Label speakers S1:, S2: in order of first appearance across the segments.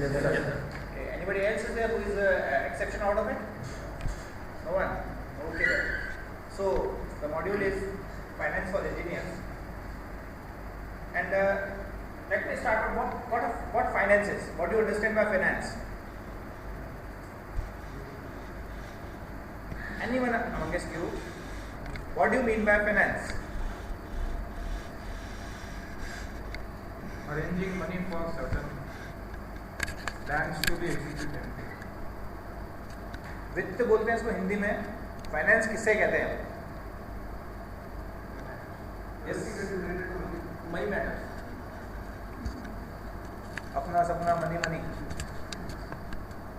S1: Yes, sir. Okay. Anybody else is there who is exception out of it? No one? Okay then. So the module is finance for engineers. And let me start with what finance is. What do you understand by finance? Anyone amongst you? What do you mean by finance?
S2: Arranging money for certain plans to be executed.
S1: वित्त बोलते हैं इसको हिंदी में. Finance किससे कहते हैं? Money matter. अपना सपना मनी मनी.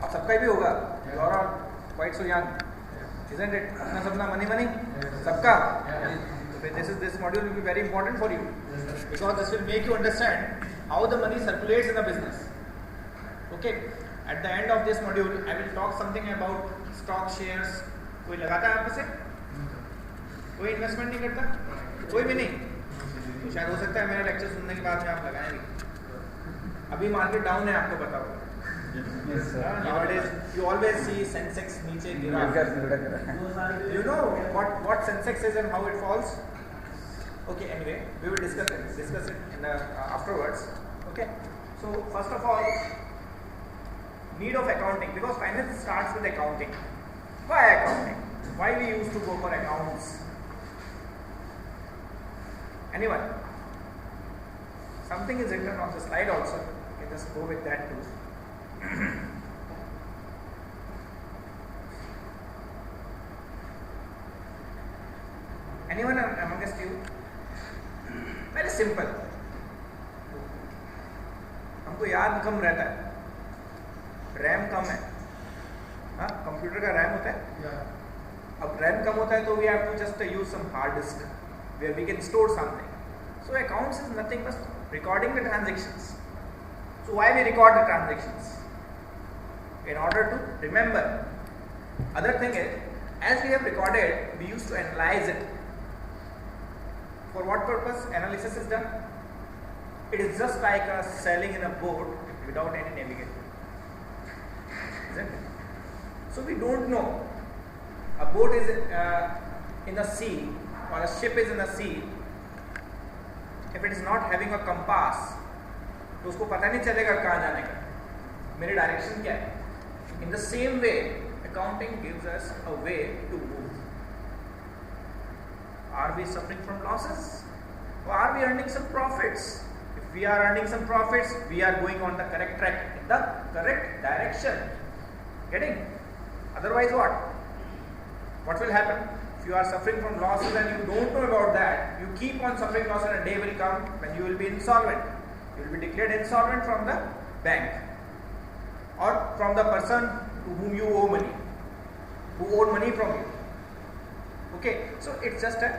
S1: अब सबका भी होगा. You are all quite so young, isn't it? अपना सपना मनी मनी सबका. This module will be very important for you because this will make you understand how the money circulates in a business. Okay. At the end of this module, I will talk something about stock shares. कोई लगाता है आप में से? कोई investment नहीं करता? कोई भी नहीं? तो शायद हो सकता है मेरा लेक्चर सुनने के बाद में आप लगाएं भी. अभी मार्केट डाउन है, आपको पता होगा. Nowadays, you always see Sensex नीचे गिरा. You know what Sensex is and how it falls? Okay, anyway, we will discuss it in afterwards. Okay. So first of all, need of accounting, because finance starts with accounting. Why accounting? Why we used to go for accounts? Anyone? Something is written on the slide also. You can just go with that too. Anyone amongst you? Very simple. हमको याद कम रहता है. RAM कम है. हाँ, computer का RAM होता है. अब रैम कम होता है तो we have to just use some hard disk where we can store something. So accounts is nothing but recording the transactions. So why we record the transactions? In order to remember. Other thing is, as we have recorded, we used to analyze it. For what purpose analysis is done? It is just like sailing in a boat without any navigation. Isn't it? So we don't know. A boat is in the sea or a ship is in the sea. If it is not having a compass, तो उसको पता नहीं चलेगा कहाँ जाने का. मेरी direction क्या है? In the same way, accounting gives us a way to move. Are we suffering from losses? Or are we earning some profits? If we are earning some profits, we are going on the correct track, in the correct direction. Getting? Otherwise what? What will happen? If you are suffering from losses and you don't know about that, you keep on suffering losses and a day will come when you will be insolvent. You will be declared insolvent from the bank or from the person to whom you owe money, who owed money from you. Okay, so it's just an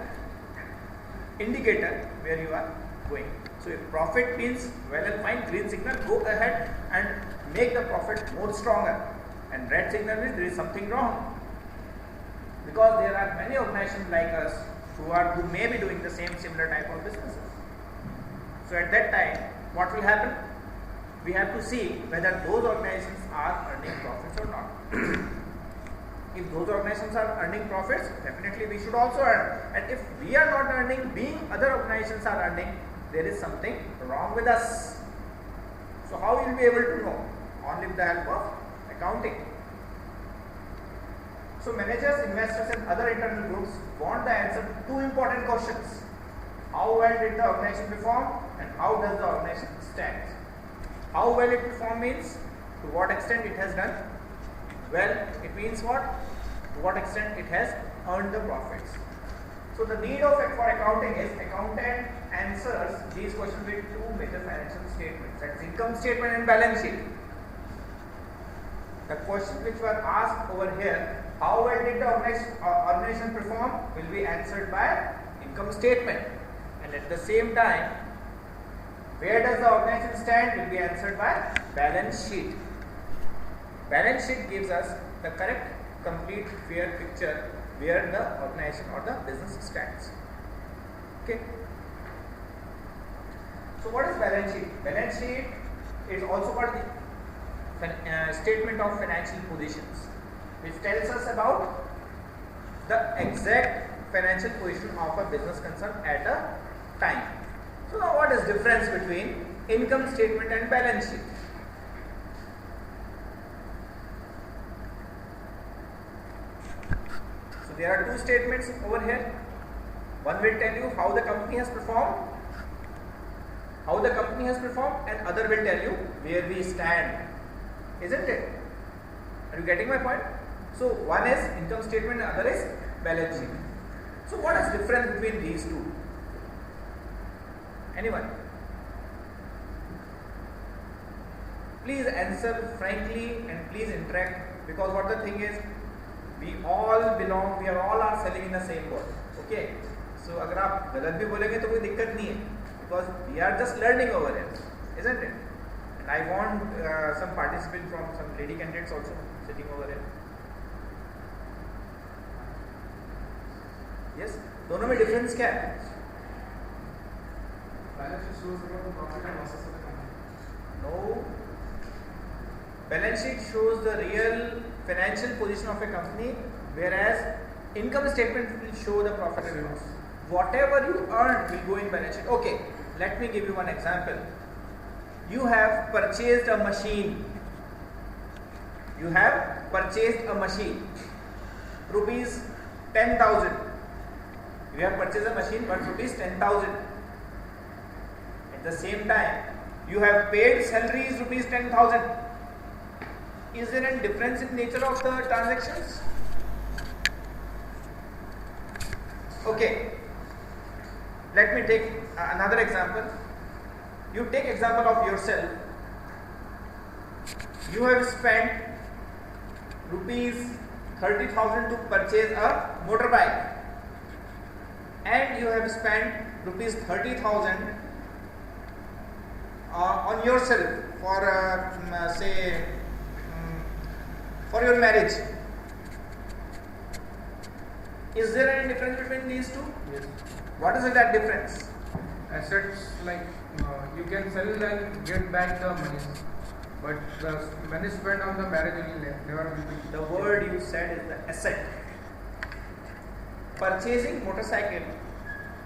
S1: indicator where you are going. So if profit means well and fine, green signal, go ahead and make the profit more stronger. And red signal means there is something wrong. Because there are many organizations like us who may be doing the similar type of businesses. So at that time, what will happen? We have to see whether those organizations are earning profits or not. If those organizations are earning profits, definitely we should also earn. And if we are not earning, being other organizations are earning, there is something wrong with us. So how will you be able to know? Only with the help of accounting. So managers, investors and other internal groups want the answer to two important questions. How well did the organization perform and how does the organization stand? How well it performed means to what extent it has done well. It means what? To what extent it has earned the profits. So the need of for accounting is accountant answers these questions with two major financial statements, that's income statement and balance sheet. The questions which were asked over here, how well did the organization perform, will be answered by income statement, and at the same time, where does the organization stand, will be answered by balance sheet. Balance sheet gives us the correct, complete, fair picture where the organization or the business stands. Okay. So what is balance sheet? Balance sheet is also called statement of financial positions, which tells us about the exact financial position of a business concern at a time. So now what is difference between income statement and balance sheet? So there are two statements over here. One will tell you how the company has performed, and other will tell you where we stand. Isn't it? Are you getting my point? So one is income statement and other is balance sheet. So what is difference between these two? Anyone? Please answer frankly and please interact, because what the thing is, we all belong, we are all are selling in the same boat. Okay? So अगर आप गलत भी बोलेंगे तो कोई दिक्कत नहीं है, because we are just learning over here, isn't it? And I want some participants from some lady candidates also sitting over here. Yes? दोनों में difference क्या है?
S2: Balance sheet shows the profit and losses of the company.
S1: No. Balance sheet shows the real financial position of a company, whereas income statement will show the profit and loss. Whatever you earn will go in balance sheet. Okay, let me give you one example. You have purchased a machine. Rupees 10,000. You have purchased a machine but rupees 10,000. At the same time, you have paid salaries rupees 10,000. Is there any difference in nature of the transactions? Okay. Let me take another example. You take example of yourself. You have spent rupees 30,000 to purchase a motorbike, and you have spent rupees 30,000 on yourself for for your marriage. Is there any difference between these two?
S2: Yes.
S1: What is that difference?
S2: Assets like you can sell and get back the money, but the money spent on the marriage will never will be.
S1: The word you said is the asset. Purchasing motorcycle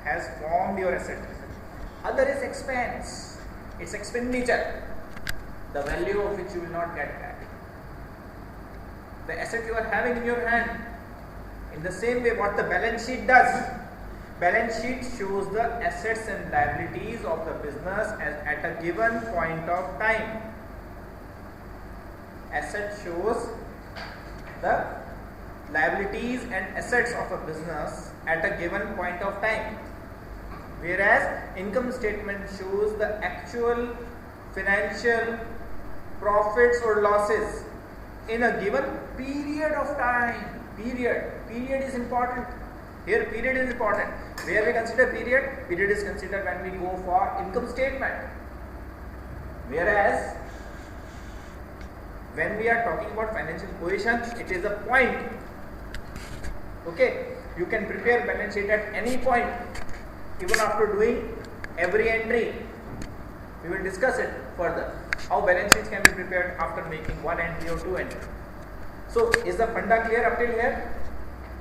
S1: has formed your asset. Other is expense. It's expenditure, the value of which you will not get back. The asset you are having in your hand. In the same way, what the balance sheet does, balance sheet shows the assets and liabilities of the business at a given point of time. Asset shows the liabilities and assets of a business at a given point of time, whereas income statement shows the actual financial profits or losses in a given period of time. Period is important. Here period is important. Where we consider period? Period is considered when we go for income statement. Whereas when we are talking about financial position, it is a point. Okay, you can prepare balance sheet at any point, even after doing every entry. We will discuss it further. How balance sheets can be prepared after making one entry or two entries. So, is the funda clear up till here?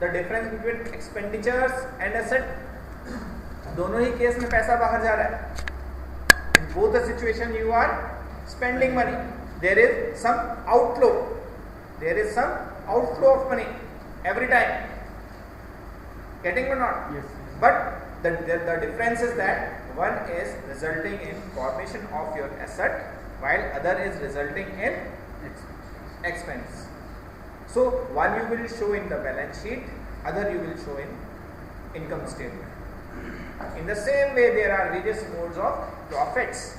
S1: The difference between expenditures and asset. दोनों ही case में पैसा बाहर जा रहा है. In both the situation, you are spending money. There is some outflow. There is some outflow of money every time. Getting or not?
S2: Yes.
S1: But the difference is that one is resulting in formation of your asset, while other is resulting in expense. So one you will show in the balance sheet, other you will show in income statement. In the same way, there are various modes of profits.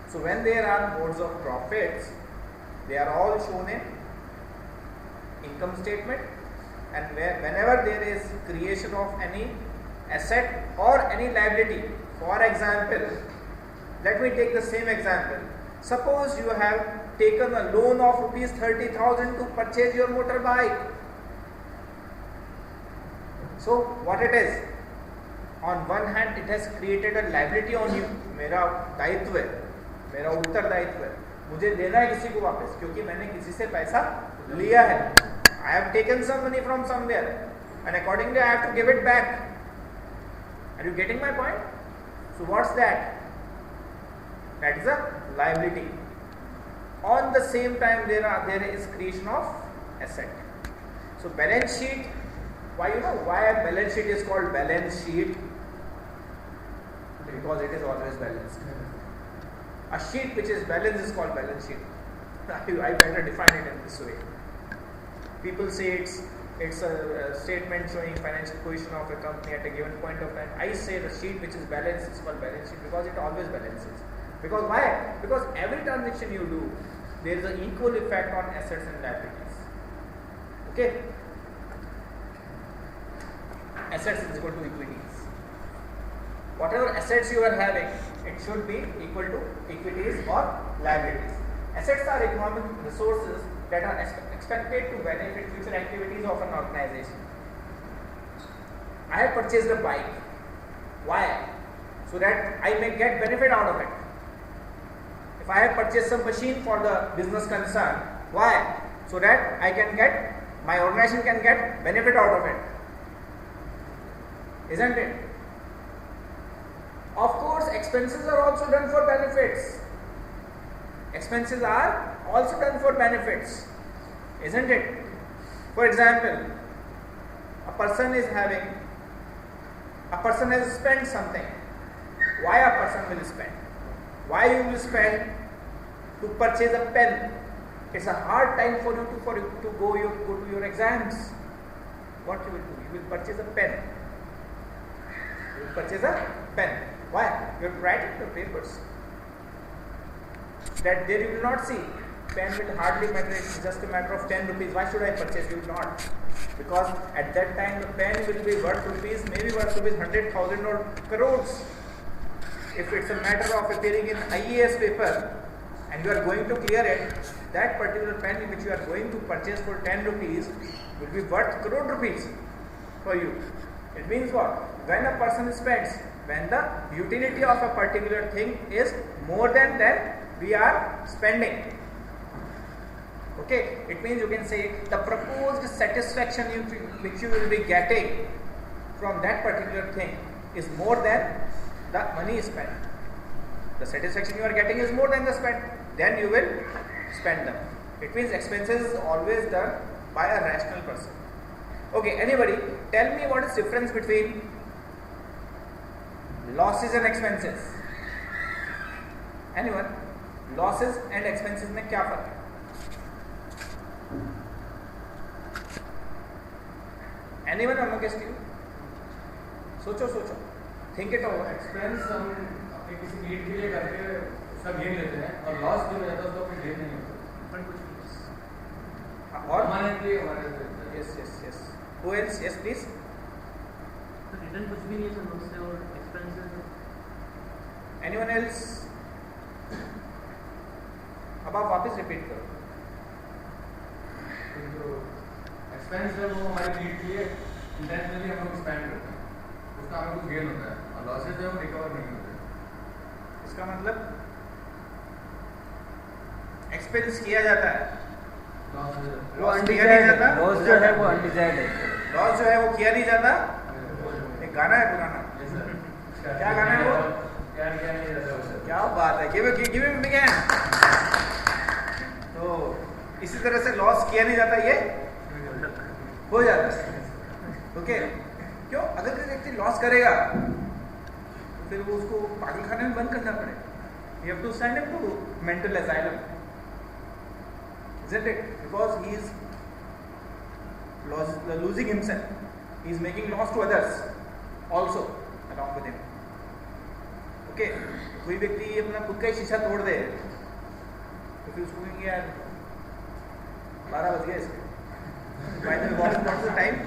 S1: So when there are modes of profits, they are all shown in income statement, and whenever there is creation of any asset or any liability. For example, let me take the same example. Suppose you have taken a loan of rupees 30,000 to purchase your motorbike. So what it is? On one hand, it has created a liability on you. मेरा दायित्व है, मेरा उत्तरदायित्व है. मुझे देना है किसी को वापस, क्योंकि मैंने किसी से पैसा लिया है. I have taken some money from somewhere and accordingly I have to give it back. Are you getting my point? So what's that? That is a liability. On the same time there is creation of asset. So balance sheet, why a balance sheet is called balance sheet? Because it is always balanced. A sheet which is balanced is called balance sheet. I better define it in this way. People say it's a statement showing financial position of a company at a given point of time. I say the sheet which is balanced is called balance sheet because it always balances. Because why? Because every transaction you do, there is an equal effect on assets and liabilities. Okay? Assets is equal to equities. Whatever assets you are having, it should be equal to equities or liabilities. Assets are economic resources that are expected to benefit future activities of an organization. I have purchased a bike. Why? So that I may get benefit out of it. If I have purchased some machine for the business concern, why? So that my organization can get benefit out of it. Isn't it? Of course, expenses are also done for benefits. Expenses are also done for benefits. Isn't it? For example, a person has spent something. Why a person will spend? Why you will spend to purchase a pen? It's a hard time for you to go to your exams. What you will do? You will purchase a pen. You will purchase a pen. Why? You have to write it in the papers. That there you will not see. Pen will hardly matter. It's just a matter of 10 rupees. Why should I purchase? You will not. Because at that time the pen will be worth rupees, maybe worth rupees 100,000 or crores. If it's a matter of appearing in IAS paper and you are going to clear it, that particular pen which you are going to purchase for 10 rupees will be worth crore rupees for you. It means what? When a person spends, when the utility of a particular thing is more than we are spending. Okay, it means you can say the proposed satisfaction which you will be getting from that particular thing is more than the money spent. The satisfaction you are getting is more than the spent. Then you will spend them. It means expenses is always done by a rational person. Okay, anybody tell me what is the difference between losses and expenses? Anyone? Losses and expenses में क्या फर्क है? Anyone among you? सोचो. Think it over.
S2: Expense हम अपने किसी need के लिए करके उसका गेन लेते हैं और लॉस जो हो जाता है उसको अपने गेन नहीं होता। और हमारे
S1: yes. Who else? Yes, please.
S3: तो रिटर्न कुछ भी नहीं है सर उससे और एक्सपेंसेस.
S1: Anyone else? अब आप वापस रिपीट करो.
S2: एक्सपेंस है वो हमारे नीड के लिए इंटेंशनली हम लोग स्पेंड करते हैं, उसका हमें कुछ गेन होता है और लॉसेज जो हम रिकवर नहीं होते.
S1: इसका मतलब एक्सपेंस किया जाता है,
S3: लॉस जो है वो अनडिजायर्ड है.
S1: लॉस जो है वो किया नहीं जाता. एक गाना है पुराना, क्या गाना है वो? क्या बात है, गिव हिम बिग हैंड. तो इसी तरह से लॉस किया नहीं जाता, ये हो जाता है. ओके, क्यों? अगर कोई व्यक्ति लॉस करेगा तो फिर वो उसको पागल खाने में बंद करना पड़ेगा. You have to send him to mental asylum, isn't it? Because he is losing himself. He is making loss to others also along with him. Okay, कोई व्यक्ति अपना खुद का ही शीशा तोड़ दे तो फिर उसको कहेंगे यार 12 बज गए इसके. By the way, what's the time?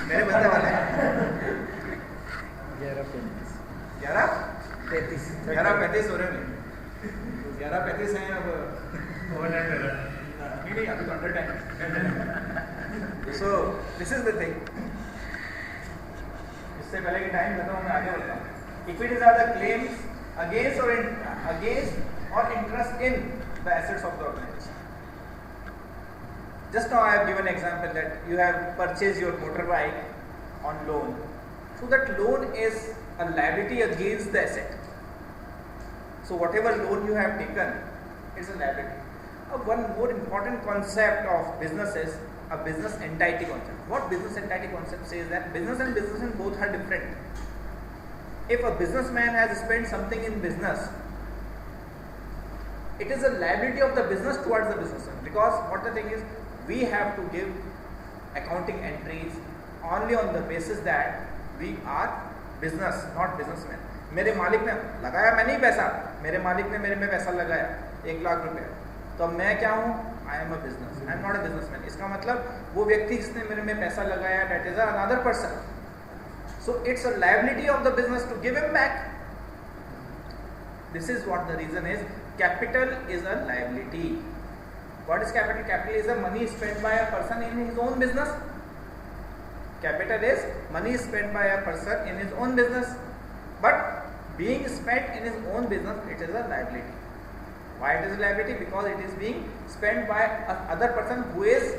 S1: मेरे बजने वाले हैं 11:35 हो रहे हैं. 11:35 हैं. अब नहीं अभी तो under time. So this is the thing. इससे पहले कि टाइम खत्म हो मैं आगे बढ़ता हूँ. Equities are the claims against or interest in the assets of the organization. Just now I have given an example that you have purchased your motorbike on loan. So that loan is a liability against the asset. So whatever loan you have taken is a liability. One more important concept of business is a business entity concept. What business entity concept says that business and businessman both are different. If a businessman has spent something in business, it is a liability of the business towards the businessman, because what the thing is, we have to give accounting entries only on the basis that we are business, not businessmen. मेरे मालिक ने लगाया, मैं नहीं पैसा, मेरे मालिक ने मेरे में पैसा लगाया 1 लाख रुपए, तो मैं क्या हूँ? I am a business, I am not a businessman. इसका मतलब वो व्यक्ति जिसने मेरे में पैसा लगाया, that is another person. So it's a liability of the business to give him back. This is what the reason is. Capital is a liability. What is capital? Capital is the money spent by a person in his own business. Capital is money spent by a person in his own business. But being spent in his own business, it is a liability. Why it is a liability? Because it is being spent by another person who is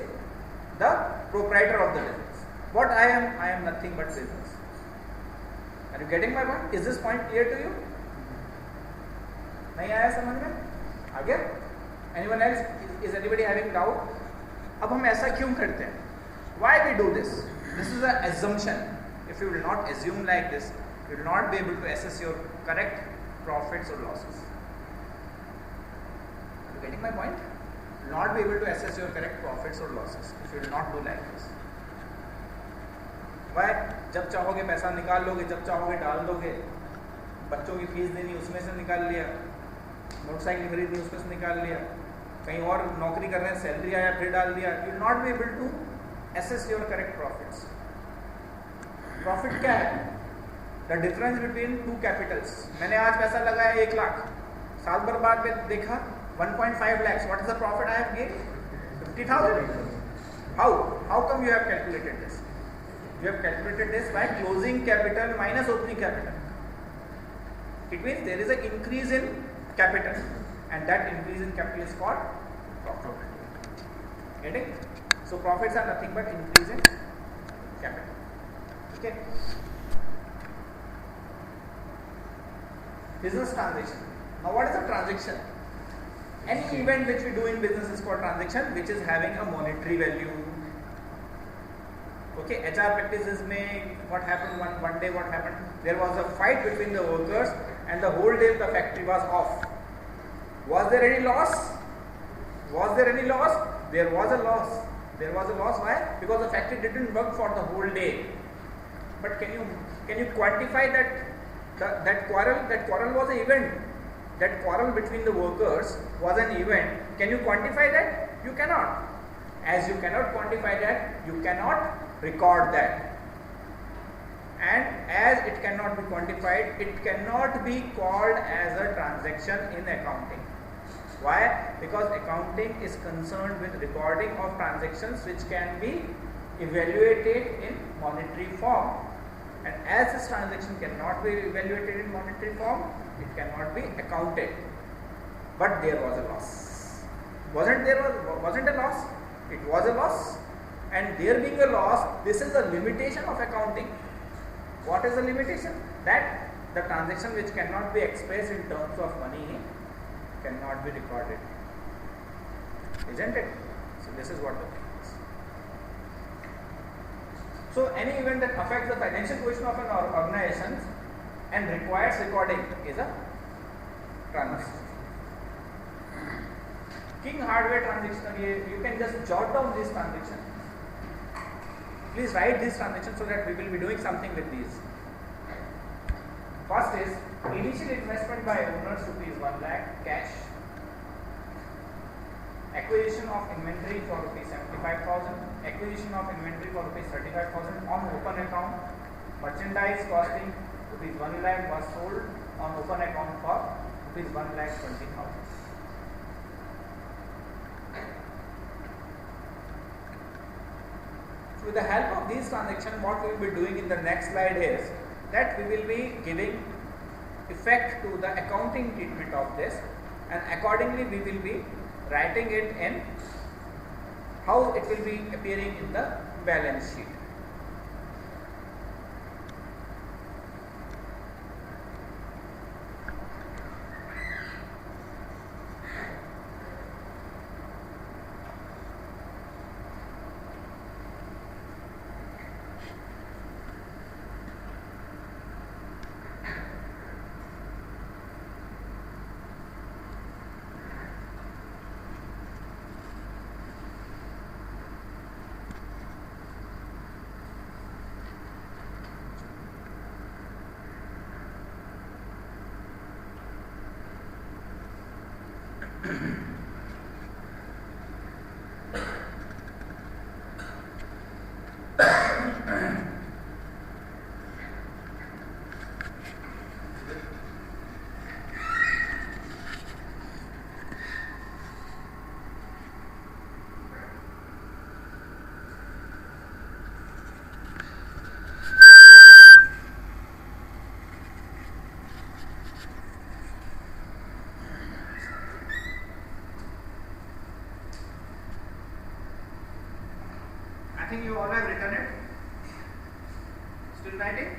S1: the proprietor of the business. What I am nothing but business. Are you getting my point? Is this point clear to you? नहीं आया समझ में? आगे? Anyone else? Is anybody having doubt? अब हम ऐसा क्यों करते हैं? Why we do this? This is an assumption. If you will not assume like this, you will not be able to assess your correct profits or losses. Are you getting my point? You will not be able to assess your correct profits or losses if you will not do like this. Why? जब चाहोगे पैसा निकाल लोगे, जब चाहोगे डाल दोगे. बच्चों की फीस देनी उसमें से निकाल लिया, मोटरसाइकिल खरीदनी उसमें से निकाल लिया, कहीं और नौकरी कर रहे हैं सैलरी आया फिर डाल दिया. You will not be able to assess your correct profits. Profit क्या है? The difference between two capitals. मैंने आज पैसा लगाया 1 लाख, साल भर बाद में देखा 1.5 lakhs. What is the profit I have gained? 50,000. How come you have calculated this? You have calculated this by closing capital minus opening capital. It means there is an increase in capital, and that increase in capital is called profit. Get it? So profits are nothing but increase in capital. Okay. Business transaction. Now what is a transaction? Any event which we do in business is called transaction, which is having a monetary value. Okay, HR practices में what happened one day, what happened? There was a fight between the workers and the whole day the factory was off. Was there any loss? Was there any loss? There was a loss. There was a loss. Why? Because the factory didn't work for the whole day. But can you quantify that quarrel? That quarrel was an event. That quarrel between the workers was an event. Can you quantify that? You cannot. As you cannot quantify that, you cannot record that. And as it cannot be quantified, it cannot be called as a transaction in accounting. Why? Because accounting is concerned with recording of transactions which can be evaluated in monetary form. And as this transaction cannot be evaluated in monetary form, it cannot be accounted. But there was a loss. Wasn't a loss? It was a loss. And there being a loss, this is the limitation of accounting. What is the limitation? That the transaction which cannot be expressed in terms of money cannot be recorded. Isn't it? So this is what the thing is. So any event that affects the financial position of an organization and requires recording is a transaction. King Hardware transaction, you can just jot down this transaction. Please write this transaction so that we will be doing something with these. First is initial investment by owners rupees 1 lakh cash. Acquisition of inventory for rupees 75,000. Acquisition of inventory for rupees 35,000 on open account. Merchandise costing rupees 1 lakh was sold on open account for rupees 1 lakh 20,000. So with the help of these transactions, what we will be doing in the next slide is that we will be giving effect to the accounting treatment of this, and accordingly we will be writing it in how it will be appearing in the balance sheet. I think you all have written it. Still writing?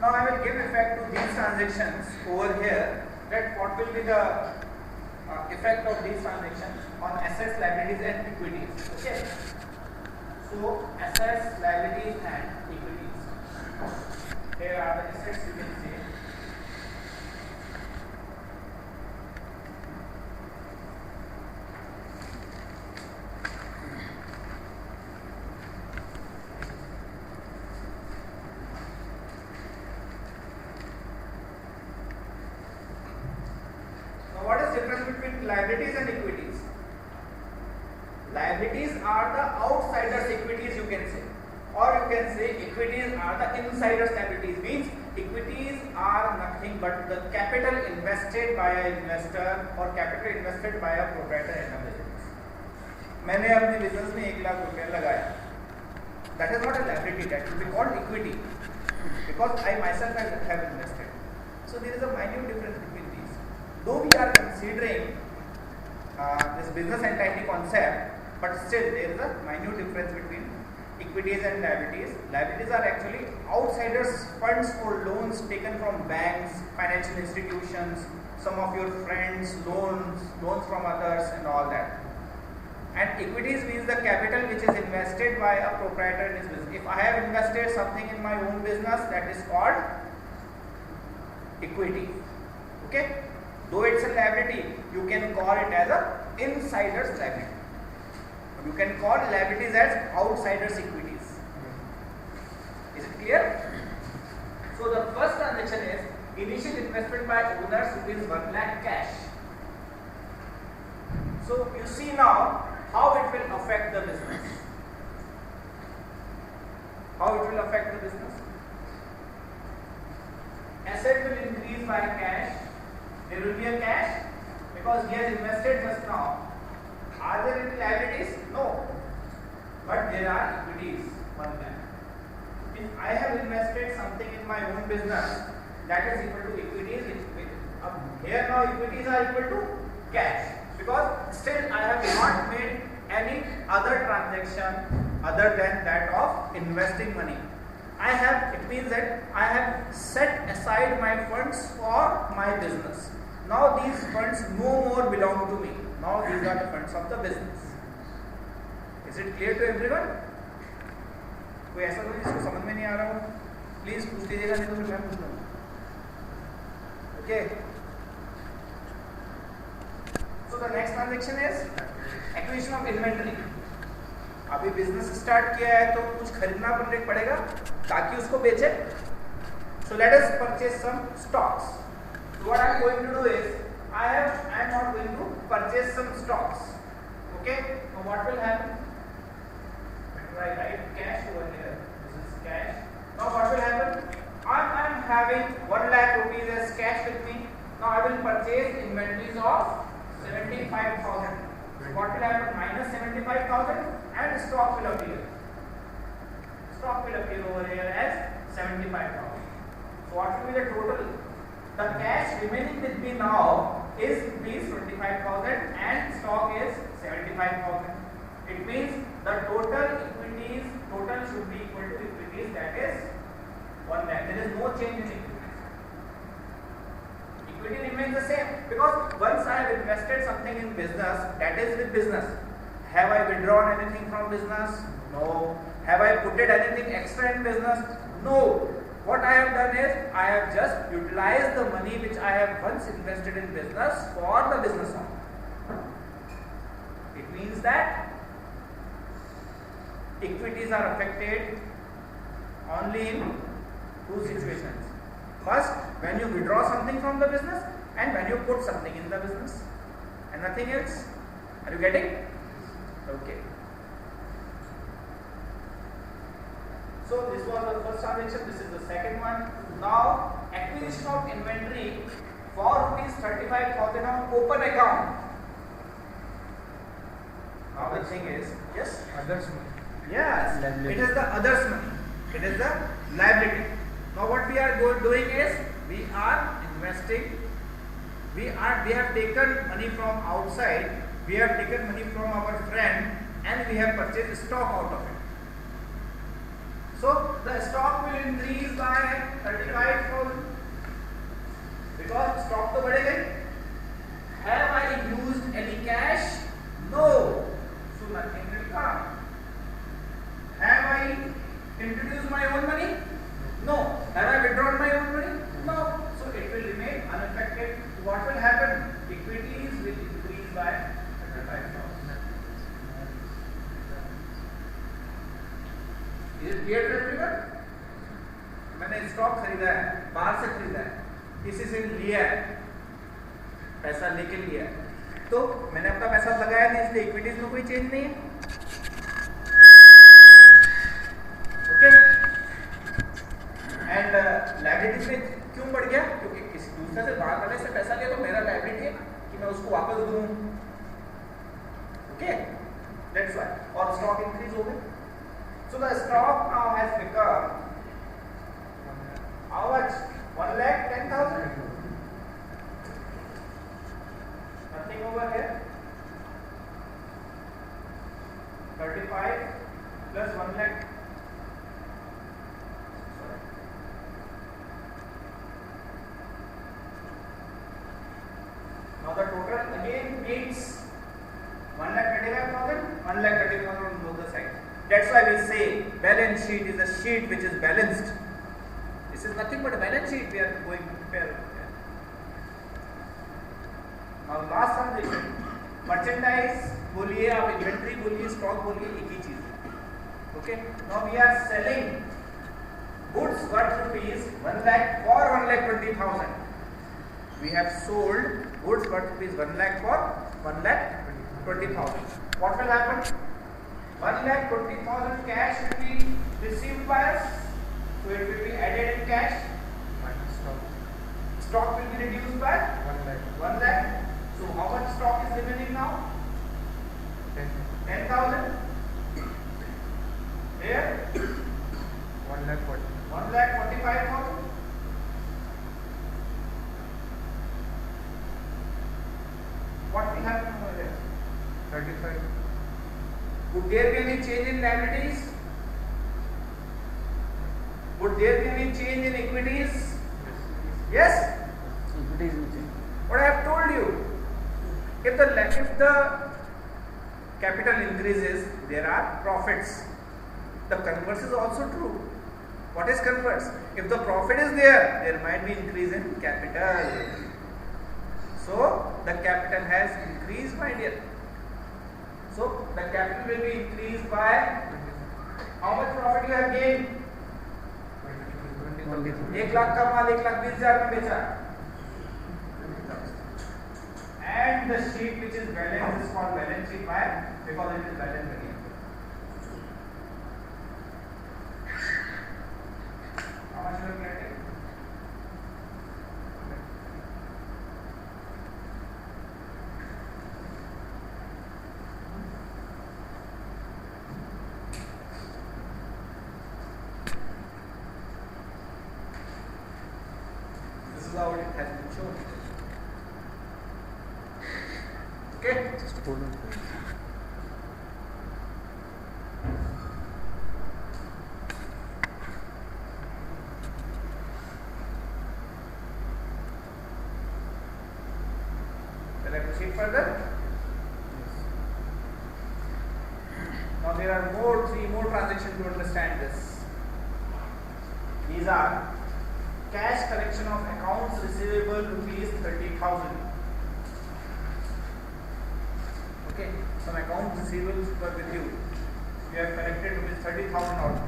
S1: Now I will give effect to these transactions over here. That what will be the effect of these transactions on assets, liabilities and equities. Okay. So assets, liabilities and equities. Here are the assets you can see. Liabilities and equities. Liabilities are the outsiders equities, you can say, or you can say equities are the insiders liabilities. Means equities are nothing but the capital invested by an investor or capital invested by a proprietor in a business. मैंने अपने business में 1 लाख रुपया लगाया. That is not a liability. That will be called equity because I myself have invested. So there is a minute difference between these. Though we are considering this business entity concept, but still there is a minute difference between equities and liabilities. Liabilities are actually outsiders funds or loans taken from banks, financial institutions, some of your friends, loans from others and all that. And equities means the capital which is invested by a proprietor in his business. If I have invested something in my own business, that is called equity. Okay? Though it's a liability, you can call it as a insider's liability. You can call liabilities as outsiders equities. Is it clear? So the first transaction is initial investment by owners rupees 1 lakh cash. So you see now how it will affect the business. How it will affect the business? Asset will increase by cash. There will be a cash because he has invested just now. Are there any liabilities? No. But there are equities. 1 lakh. If I have invested something in my own business, that is equal to equities. Here now equities are equal to cash because still I have not made any other transaction other than that of investing money. It means that I have set aside my funds for my business. Now these funds no more belong to me. Now these are the funds of the business. Is it clear to everyone? कोई ऐसा तो जिसको समझ में नहीं आ रहा हो please पूछ लीजिएगा, नहीं तो फिर मैं पूछ लूँगा. Okay. So the next transaction is acquisition of inventory. अभी बिजनेस स्टार्ट किया है तो कुछ खरीदना पड़ेगा ताकि उसको बेचे. So let us purchase some stocks. So what I am going to do is I am not going to purchase some stocks. Okay. So what will happen? Right, cash over here. This is cash. Now what will happen? I'm having 1 lakh rupees as cash with me. Now I will purchase inventories of 75,000. What will happen? Minus 75,000 and stock will appear. Stock will appear over here as 75,000. So what will be the total? The cash remaining with me now is rupees 25,000 and stock is 75,000. It means the total equities, total should be equal to equities, that is 1 lakh. There is no change in equities. Equity remains the same because once I have invested something in business, that is with business. Have I withdrawn anything from business? No. Have I put it anything extra in business? No. What I have done is I have just utilized the money which I have once invested in business for the business owner. It means that equities are affected only in two situations. First, when you withdraw something from the business and when you put something in the business and nothing else. Are you getting? Okay. So this was the first transaction, this is the second one. Now acquisition of inventory for rupees 35,000 on open account. Now the thing is, yes?
S2: Others money.
S1: Yes, it is the others money. It is the liability. Now what we are doing is we are investing. We have taken money from outside. We have taken money from our friend and we have purchased stock out of it. So the stock will increase by 35,000 because stock to बढ़ेगा. Have I used any cash? No. So nothing will come. Have I introduced my own money? No. Have I withdrawn my own money? No. So it will remain unaffected. What will happen? Equities will increase by 35,000. Is it clear to everyone? मैंने stock खरीदा है, बाहर से खरीदा है, किसी से लिया है, पैसा लेके लिया है, तो मैंने अपना पैसा लगाया नहीं, इसलिए इक्विटीज में कोई चेंज नहीं है. ओके. एंड लायबिलिटीज में क्यों बढ़ गया? क्योंकि किसी दूसरे से बाहर वाले से पैसा लिया तो मेरा लायबिलिटी है कि मैं उसको वापस दूं. Okay, that's why. और स्टॉक इंक्रीज हो गया. So the stock now has become how much? 1,10,000. Nothing over here. 35 plus 1 lakh. Sorry. Now the total again means 1,35,000, 1,35,000 on both the sides. That's why we say balance sheet is a sheet which is balanced. This is nothing but a balance sheet we are going to prepare. Now last transaction, merchandise बोलिए, आप inventory बोलिए, stock बोलिए, एक ही चीज है. Okay. Now we are selling goods worth rupees 1 lakh for 1,20,000. We have sold goods worth rupees 1 lakh for 1,20,000. What will happen? 1,20,000 cash will be received by us, so it will be added in cash.
S2: Minus stock.
S1: Stock will be reduced by
S2: 1 lakh.
S1: 1 lakh. So how much stock is remaining now? 10,000. Here
S2: 1 lakh 40.
S1: 1,45,000. What will happen over there?
S2: 35.
S1: Would there be any change in liabilities? Would there be any change in equities? Yes?
S3: Equities will change.
S1: What I have told you, if the capital increases, there are profits. The converse is also true. What is converse? If the profit is there might be increase in capital. So the capital has increased, my dear. So the capital will be increased by how much profit you have gained? 1 lakh का माल 1,20,000 में बेचा. And the sheet which is balanced is called balance sheet. Why? Because it is balanced again. How much you have getting? is how it has been shown. Okay?
S3: Just hold on.
S1: Shall I proceed further? Now there are three more transactions to understand this. These are cash collection of accounts receivable rupees 30,000. Okay, some accounts receivables were with you. You have collected rupees 30,000 out.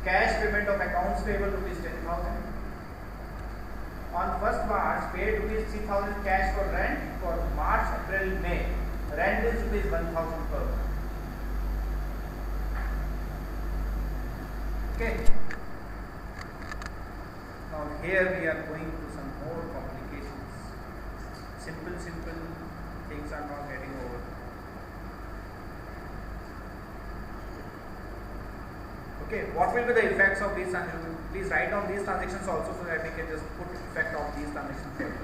S1: Cash payment of accounts payable rupees 10,000. On 1st March, paid rupees 3,000 cash for rent for March, April, May. Rent is rupees 1,000 per month. Okay. Now here we are going to some more complications. Simple things are not getting over. Okay, what will be the effects of these transactions? Please write down these transactions also so that we can just put effect of these transactions here.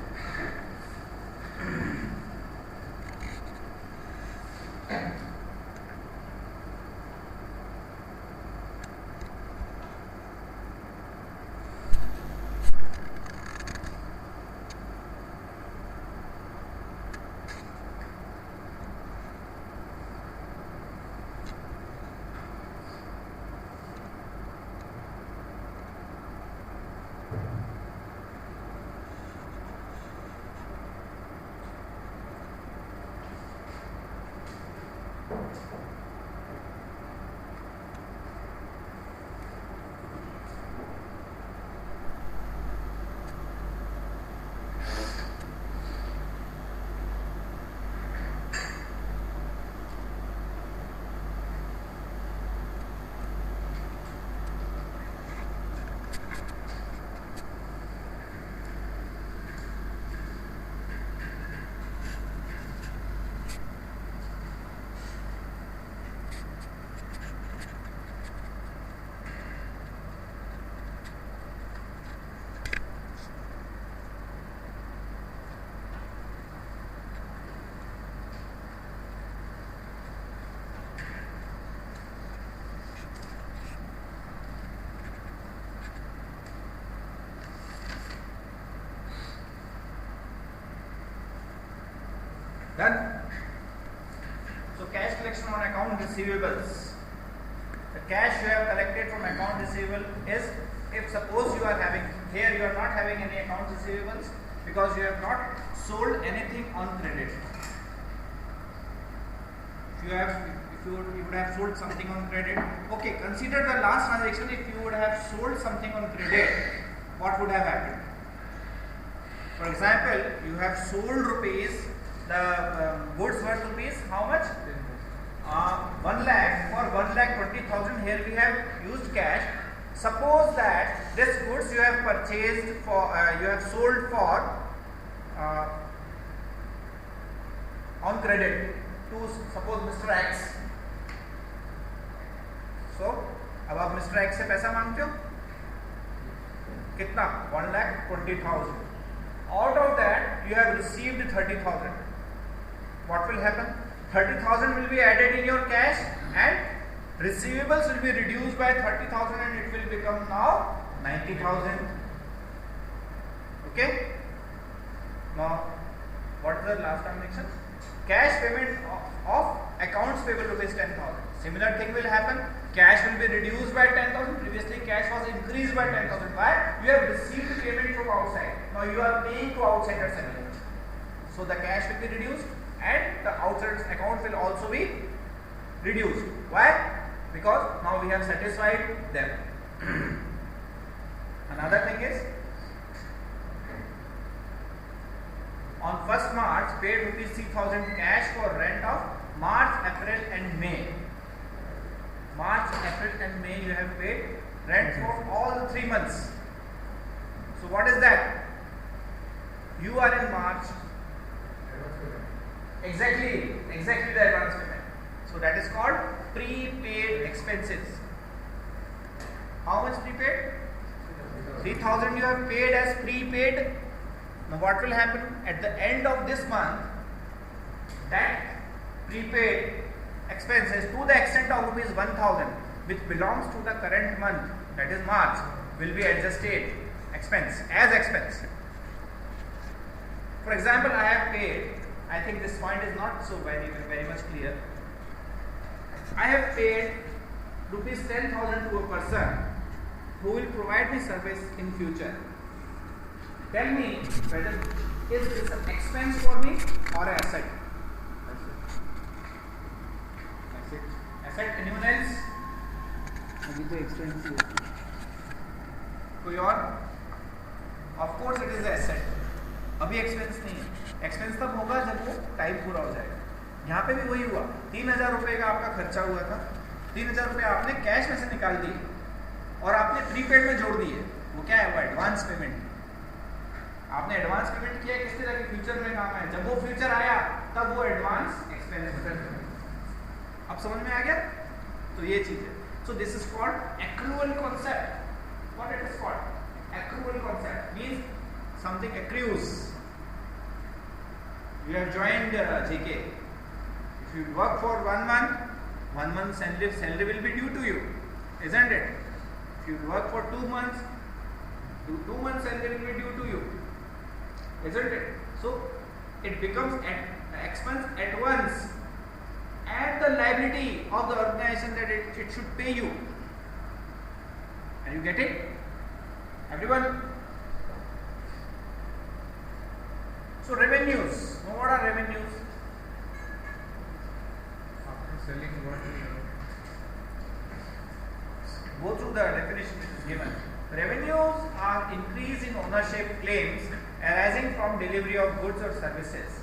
S1: Done? So cash collection on account receivables. The cash you have collected from account receivable is, if suppose you are having, here you are not having any account receivables because you have not sold anything on credit. If you would have sold something on credit, okay, consider the last transaction. If you would have sold something on credit, what would have happened? For example, you have sold rupees, the goods worth rupees, how much? 1 lakh. For 1,20,000, here we have used cash. Suppose that this goods you have purchased for, you have sold for on credit to suppose Mr. X. So अब आप Mr. X से पैसा मांगते हो कितना? 1,20,000. Out of that you have received 30,000. What will happen? 30,000 will be added in your cash and receivables will be reduced by 30,000 and it will become now 90,000. Okay. Now what is the last transaction? Cash payment of accounts payable rupees 10,000. Similar thing will happen. Cash will be reduced by 10,000. Previously cash was increased by 10,000. Why? You have received payment from outside. Now you are paying to outsiders again. So the cash will be reduced and the outsiders account will also be reduced. Why? Because now we have satisfied them. Another thing is, on 1st March, paid rupees 3,000 cash for rent of March, April and May. March, April and May you have paid rent for all the 3 months. So what is that? You are in March. Exactly the advance payment. So that is called prepaid expenses. How much prepaid? 3,000 you have paid as prepaid Now what will happen at the end of this month? That prepaid expenses to the extent of rupees 1000 which belongs to the current month, that is March, will be adjusted as expense. For example, I have paid, I think this point is not so very much clear. I have paid rupees 10,000 to a person who will provide me service in future. Tell me whether is this an expense for me or an asset? Asset. Anyone else?
S3: अभी तो expensive.
S1: कोई और? Of course it is asset. अभी expense नहीं है. Expense तब होगा जब वो टाइम पूरा हो जाएगा. यहाँ पे भी वही हुआ. 3,000 रुपए का आपका खर्चा हुआ था. 3,000 रुपए आपने कैश में से निकाल दिए और आपने प्रीपेड में जोड़ दिए. वो क्या है? वो एडवांस पेमेंट. आपने एडवांस पेमेंट किया, किस तरह के फ्यूचर में काम है. जब वो फ्यूचर आया तब वो एडवांस एक्सपेंस. अब समझ में आ गया? तो ये चीज है. So this is called accrual concept. What it is called? Accrual concept means something accrues. You have joined JK. If you work for 1 month salary will be due to you, isn't it? If you work for 2 months, 2 months salary will be due to you, isn't it? So it becomes an expense at once, at the liability of the organization that it should pay you. And you get it? Everyone? So revenues. Now what are revenues?
S2: After selling what we
S1: Go through the definition which is given. Revenues are increase in ownership claims arising from delivery of goods or services.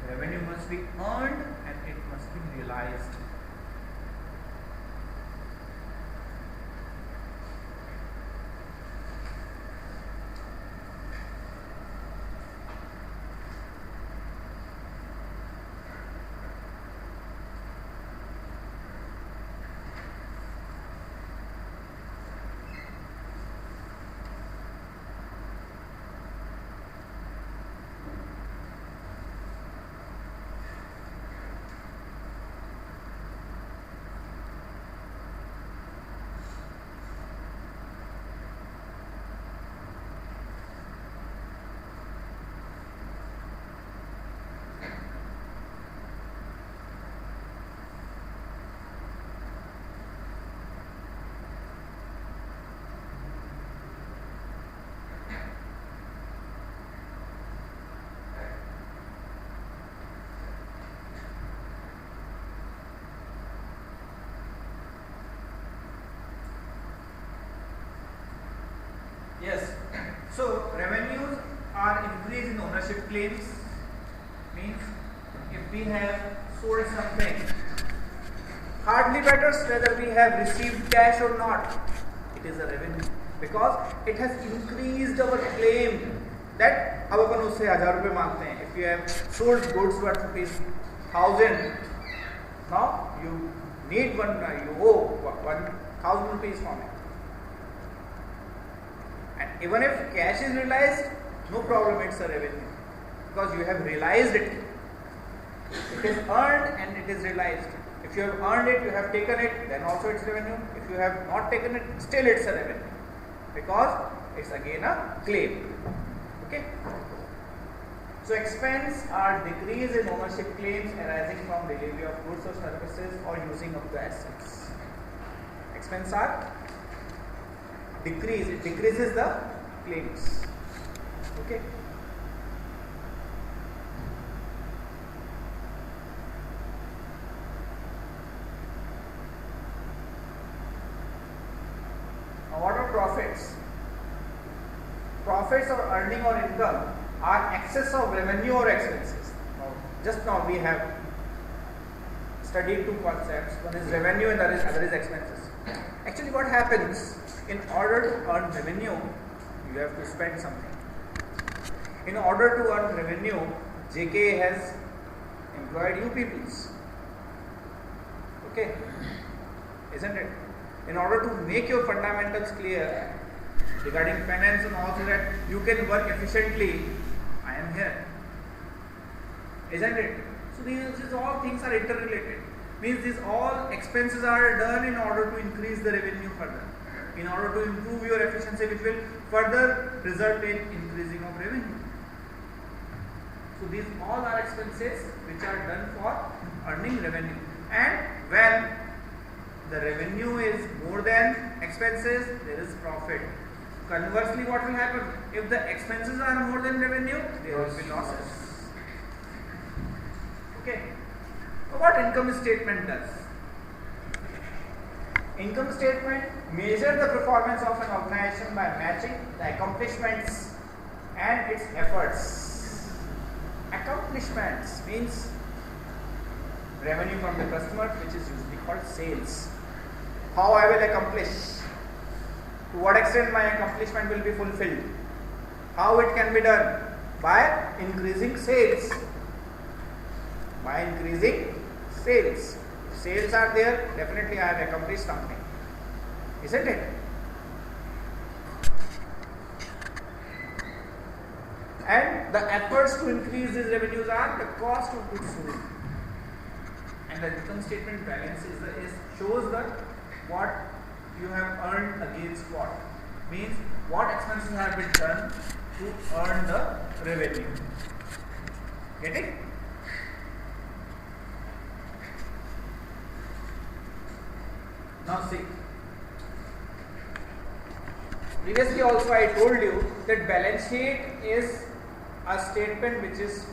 S1: Revenue must be earned and it must be realized. Yes. So revenues are increase in ownership claims. Means if we have sold something, hardly matters whether we have received cash or not. It is a revenue because it has increased our claim. That अब अपन उससे 1000 रुपए मांगते हैं. If you have sold goods worth ₹1,000, now you need you owe 1,000 rupees from it. And even if cash is realized, no problem, it's a revenue because you have realized it. It is earned and it is realized. If you have earned it, you have taken it, then also it's revenue. If you have not taken it, still it's a revenue because it's again a claim. Okay. So expense are decrease in ownership claims arising from delivery of goods or services or using of the assets. Expense are decrease. It decreases the claims. Okay. Now what are profits? Profits or earning or income are excess of revenue or expenses. Now, just now we have studied two concepts. One is revenue and other is expenses. Actually what happens, in order to earn revenue, you have to spend something. In order to earn revenue, JK has employed you peoples. Okay, isn't it? In order to make your fundamentals clear, regarding finance and also that you can work efficiently, I am here. Isn't it? So these all things are interrelated. Means these all expenses are done in order to increase the revenue further. In order to improve your efficiency, which will further result in increasing of revenue. So these all are expenses which are done for earning revenue. And when the revenue is more than expenses, there is profit. Conversely, what will happen? If the expenses are more than revenue, there will be losses. Okay. So what income statement does? Income statement measures the performance of an organization by matching the accomplishments and its efforts. Accomplishments means revenue from the customer, which is usually called sales. How I will accomplish? To what extent my accomplishment will be fulfilled? How it can be done? By increasing sales. By increasing sales. If sales are there, definitely I have accomplished something. Isn't it? And the efforts to increase these revenues are the cost of goods sold. And the income statement balance shows that what you have earned against what. Means what expenses have been done to earn the revenue. Get it? Now see. Previously also I told you that balance sheet is a statement which is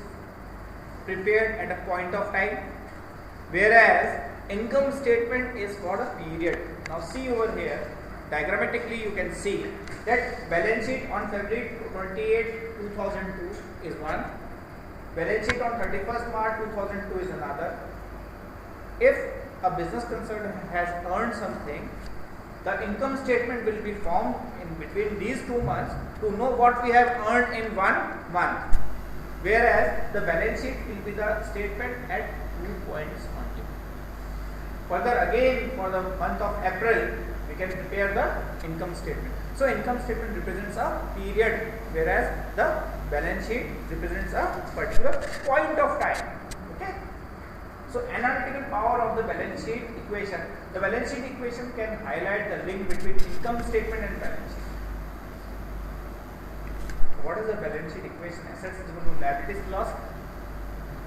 S1: prepared at a point of time, whereas income statement is for a period. Now see over here, diagrammatically you can see that balance sheet on February 28, 2002 is one, balance sheet on 31st March 2002 is another. If a business concern has earned something, the income statement will be formed in between these 2 months to know what we have earned in 1 month, whereas the balance sheet will be the statement at 2 points only. Further again, for the month of April, we can prepare the income statement. So income statement represents a period, whereas the balance sheet represents a particular point of time. Okay. So analytical power of the balance sheet equation. The balance sheet equation can highlight the link between income statement and balance sheet. What is the balance sheet equation? Assets is equal to liabilities plus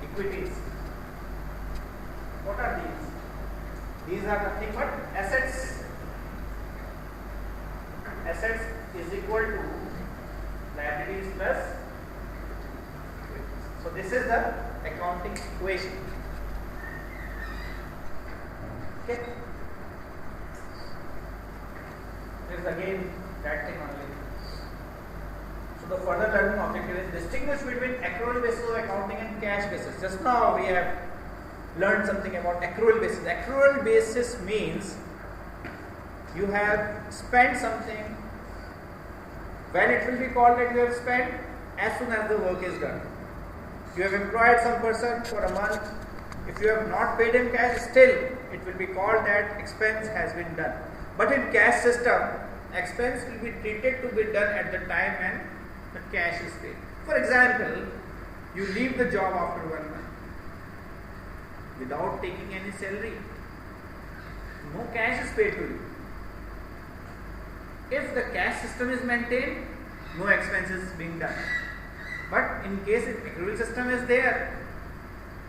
S1: equities. What are these? These are nothing but assets. Assets is equal to liabilities plus equities. So this is the accounting equation. Okay. This is again that thing only. So the further learning objective is distinguish between accrual basis of accounting and cash basis. Just now we have learned something about accrual basis. Accrual basis means you have spent something. When it will be called that you have spent? As soon as the work is done. You have employed some person for a month. If you have not paid him cash, still it will be called that expense has been done. But in cash system, expense will be treated to be done at the time when the cash is paid. For example, you leave the job after 1 month without taking any salary. No cash is paid to you. If the cash system is maintained, no expense is being done. But in case if accrual system is there,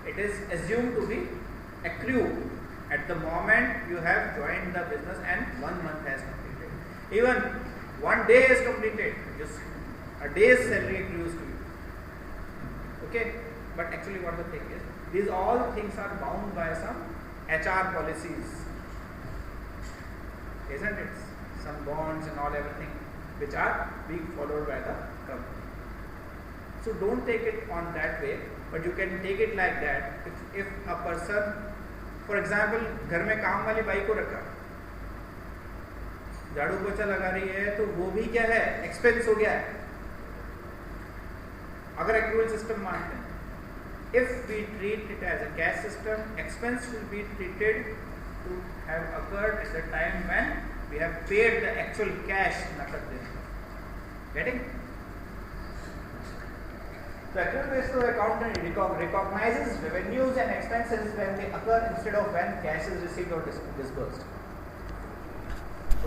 S1: it is assumed to be accrued at the moment you have joined the business and 1 month has completed. Even 1 day is completed, just a day's salary accrues to you. Okay, but actually what the thing is, these all things are bound by some HR policies, isn't it? Some bonds and all everything which are being followed by the company. So don't take it on that way, but you can take it like that. If a person, for example, घर में काम वाली by को रखा, झाड़ू पोछा लगा रही है, तो वो भी क्या है, एक्सपेंस हो गया है अगर accrual system मानते हैं. If we treat it as a cash system, expense will be treated to have occurred at the time when we have paid the actual cash नकद देने. Getting? The accrual based accountant recognizes revenues and expenses when they occur instead of when cash is received or disbursed.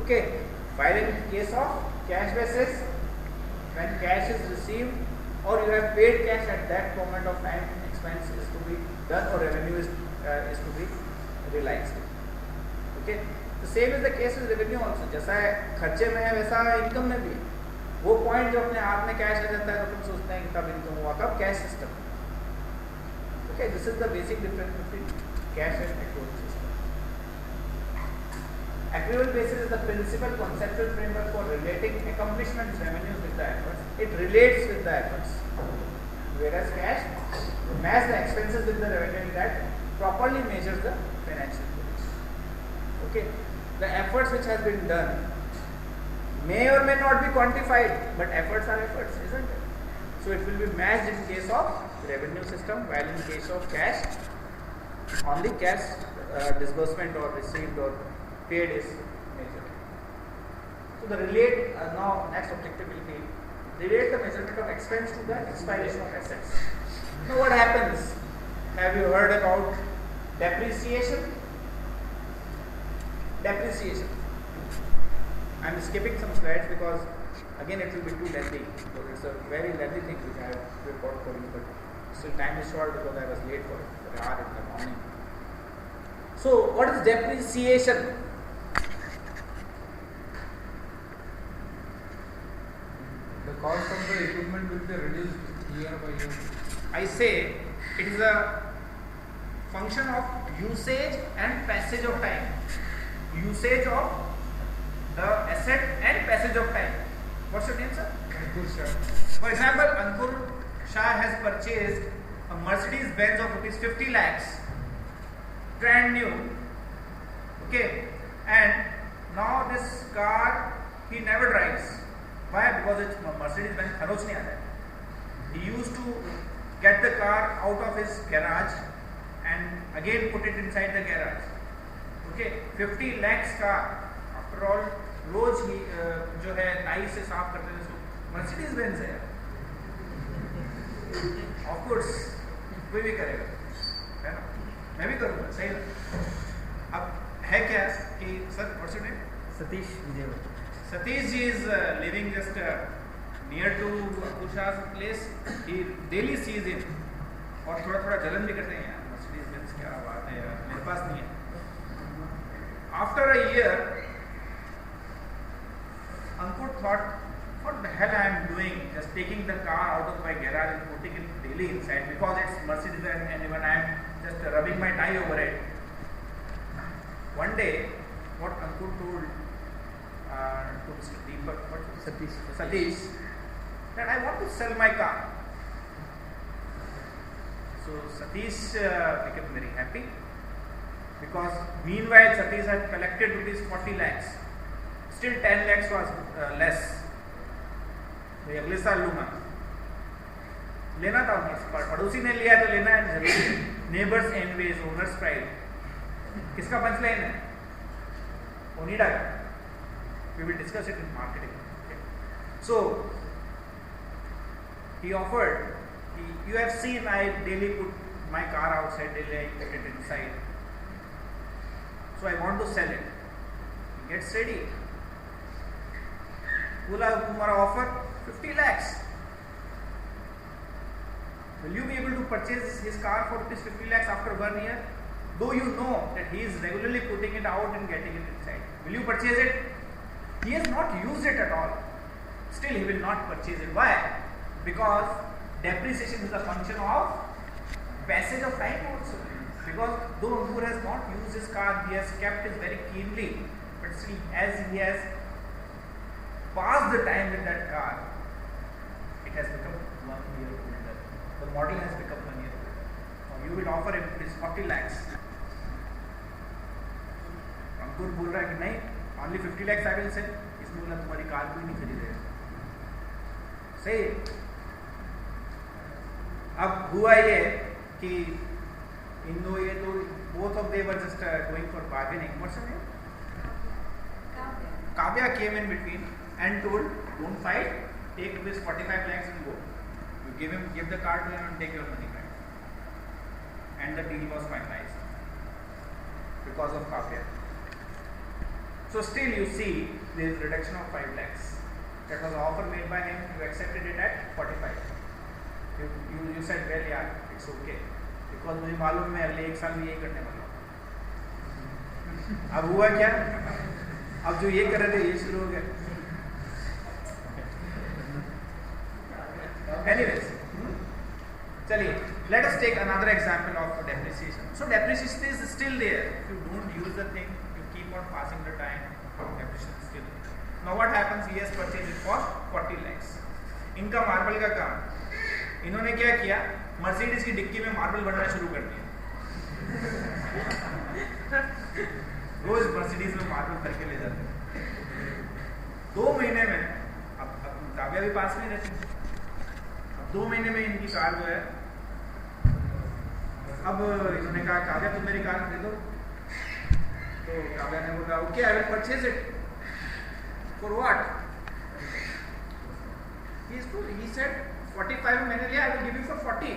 S1: Okay, while in case of cash basis, when cash is received or you have paid cash at that moment of time, expense is to be done or revenue is to be realized. Okay, the same is the case with revenue also. जैसा खर्चे में है वैसा income में भी है. वो point जो अपने हाथ में कैश आ जाता है तो तुम सोचते हैं कि तब इनकम हुआ, कब cash system. Okay, this is the basic difference between cash and accrual system. Accrual basis is the principal conceptual framework for relating accomplishments revenues with the efforts. It relates with the efforts, whereas cash matches the expenses with the revenue that properly measures the financial position. Okay, the efforts which has been done may or may not be quantified, but efforts are efforts, isn't it? So it will be matched in case of revenue system, while in case of cash, only cash disbursement or received or paid is measured. So the relate now next objective will be relate the measurement of expense to the expiration of assets. Now what happens? Have you heard about depreciation? Depreciation. I am skipping some slides because again it will be too lengthy. So it's a very lengthy thing which I have prepared for you, but still time is short because I was late for an hour in the morning. So what is depreciation?
S2: The cost of the equipment will be reduced year by year.
S1: I say it is a function of usage and passage of time. Usage of the asset and passage of time. What's your name, sir?
S2: Ankur Shah.
S1: For example, Ankur Shah has purchased a Mercedes Benz of rupees 50 lakhs, brand new. Okay, and now this car he never drives. Why? Because it's Mercedes Benz kharoj nahi aata hai. He used to get the car out of his garage and again put it inside the garage. Okay, 50 lakhs car. After all, रोज ही जो है नाई से साफ करते हैं उसको Mercedes Benz है. Of course कोई भी करेगा, है ना, मैं भी करूँगा, सही ना. अब है क्या कि sir what's your name?
S3: Satish Vijay.
S1: Satish ji is living just near to Ankur Shah's place. He daily sees him और थोड़ा थोड़ा जलन भी करते हैं यार, मर्सिडीज बेंज क्या बात है यार, मेरे पास नहीं है. After a year, Ankur thought, what the hell I am doing, just taking the car out of my garage and putting it daily inside because it's Mercedes and even I am just rubbing my tie over it. One day, what Ankur told to Mr. Deepak, Satish, that I want to sell my car. So Satish became very happy because meanwhile Satish had collected rupees 40 lakhs. Still 10 lakhs was less. तो अगले साल लूंगा, लेना था, पड़ोसी ने लिया तो लेना है जरूरी. Neighbours anyways owners pride. किसका पंच लाइन है? ओनिडा का. We will discuss it in marketing. Okay. So he offered. You have seen I daily put my car outside, daily I put it inside. So I want to sell it. He gets ready. बोला तुम्हारा offer 50 lakhs. Will you be able to purchase his car for 50 lakhs after 1 year? Though you know that he is regularly putting it out and getting it inside. Will you purchase it? He has not used it at all. Still he will not purchase it. Why? Because depreciation is a function of passage of time also. Because though Ankur has not used his car, he has kept it very keenly. But still, as he has passed the time with that car, it has become 1 year older. The model has become 1 year older. Now you will offer him this 40 lakhs. Ankur बोल रहा है कि नहीं, only 50 lakhs I will sell. इसने बोला तुम्हारी car कोई नहीं खरीदेगा. सही. अब हुआ ये कि इन दो ये तो both of them were just going for bargaining. What's her name? Kavya came in between and told, don't fight, take this 45 lakhs and go. You give the car to him and take your money back. And the deal was finalized because of Kavya. So still you see there is reduction of 5 lakhs. That was an offer made by him. You accepted it at 45. You said, well, yeah, it's okay. Because मुझे मालूम मैं अगले 1 साल में यही करने वाला हूँ. अब हुआ क्या? अब जो ये कर रहे थे ये शुरू हो गया. Anyways, चलिए, let us take another example of depreciation. So depreciation is still there. If you don't use the thing, you keep on passing the time, depreciation is still there. Now what happens? He has purchased it for 40 lakhs. इनका marble का काम, इन्होंने क्या किया? Mercedes की dicky में marble बनना शुरू कर दिया. रोज मर्सिडीज में मार्बल भर के ले जाते हैं. 2 महीने में, अब काव्या भी पास में रहती है. 2 महीने में इनकी कार जो है, अब इन्होंने कहा काव्या तुम मेरी कार दे दो. तो काव्या ने बोला okay I will purchase it. For what? He said 45 मैंने लिया, I will give you for 40.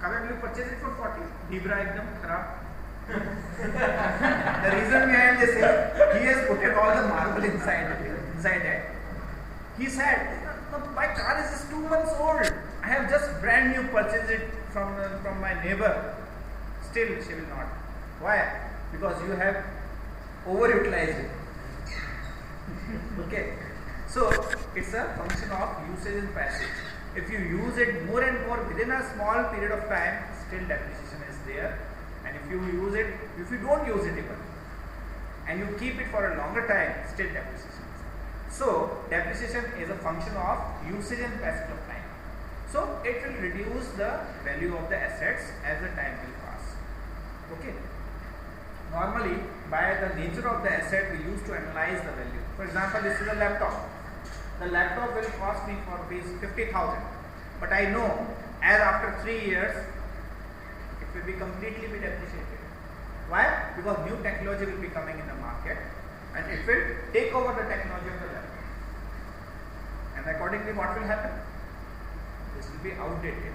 S1: Kavya will purchase it for 40. ढीबरा एकदम खराब. The reason behind this is he has put all the marble inside it. He said, my car is just 2 months old. I have just brand new purchased it from my neighbor. Still, she will not. Why? Because you have overutilized it. Okay. So it's a function of usage and passage. If you use it more and more within a small period of time, still depreciation is there. And if you don't use it even, and you keep it for a longer time, still depreciation. So depreciation is a function of usage and passage of time. So it will reduce the value of the assets as the time will pass. Okay. Normally, by the nature of the asset, we used to analyze the value. For example, this is a laptop. The laptop will cost me for rupees 50,000. But I know as after 3 years, it will be completely depreciated. Why? Because new technology will be coming in the market and it will take over the technology of the laptop. And accordingly, what will happen? This will be outdated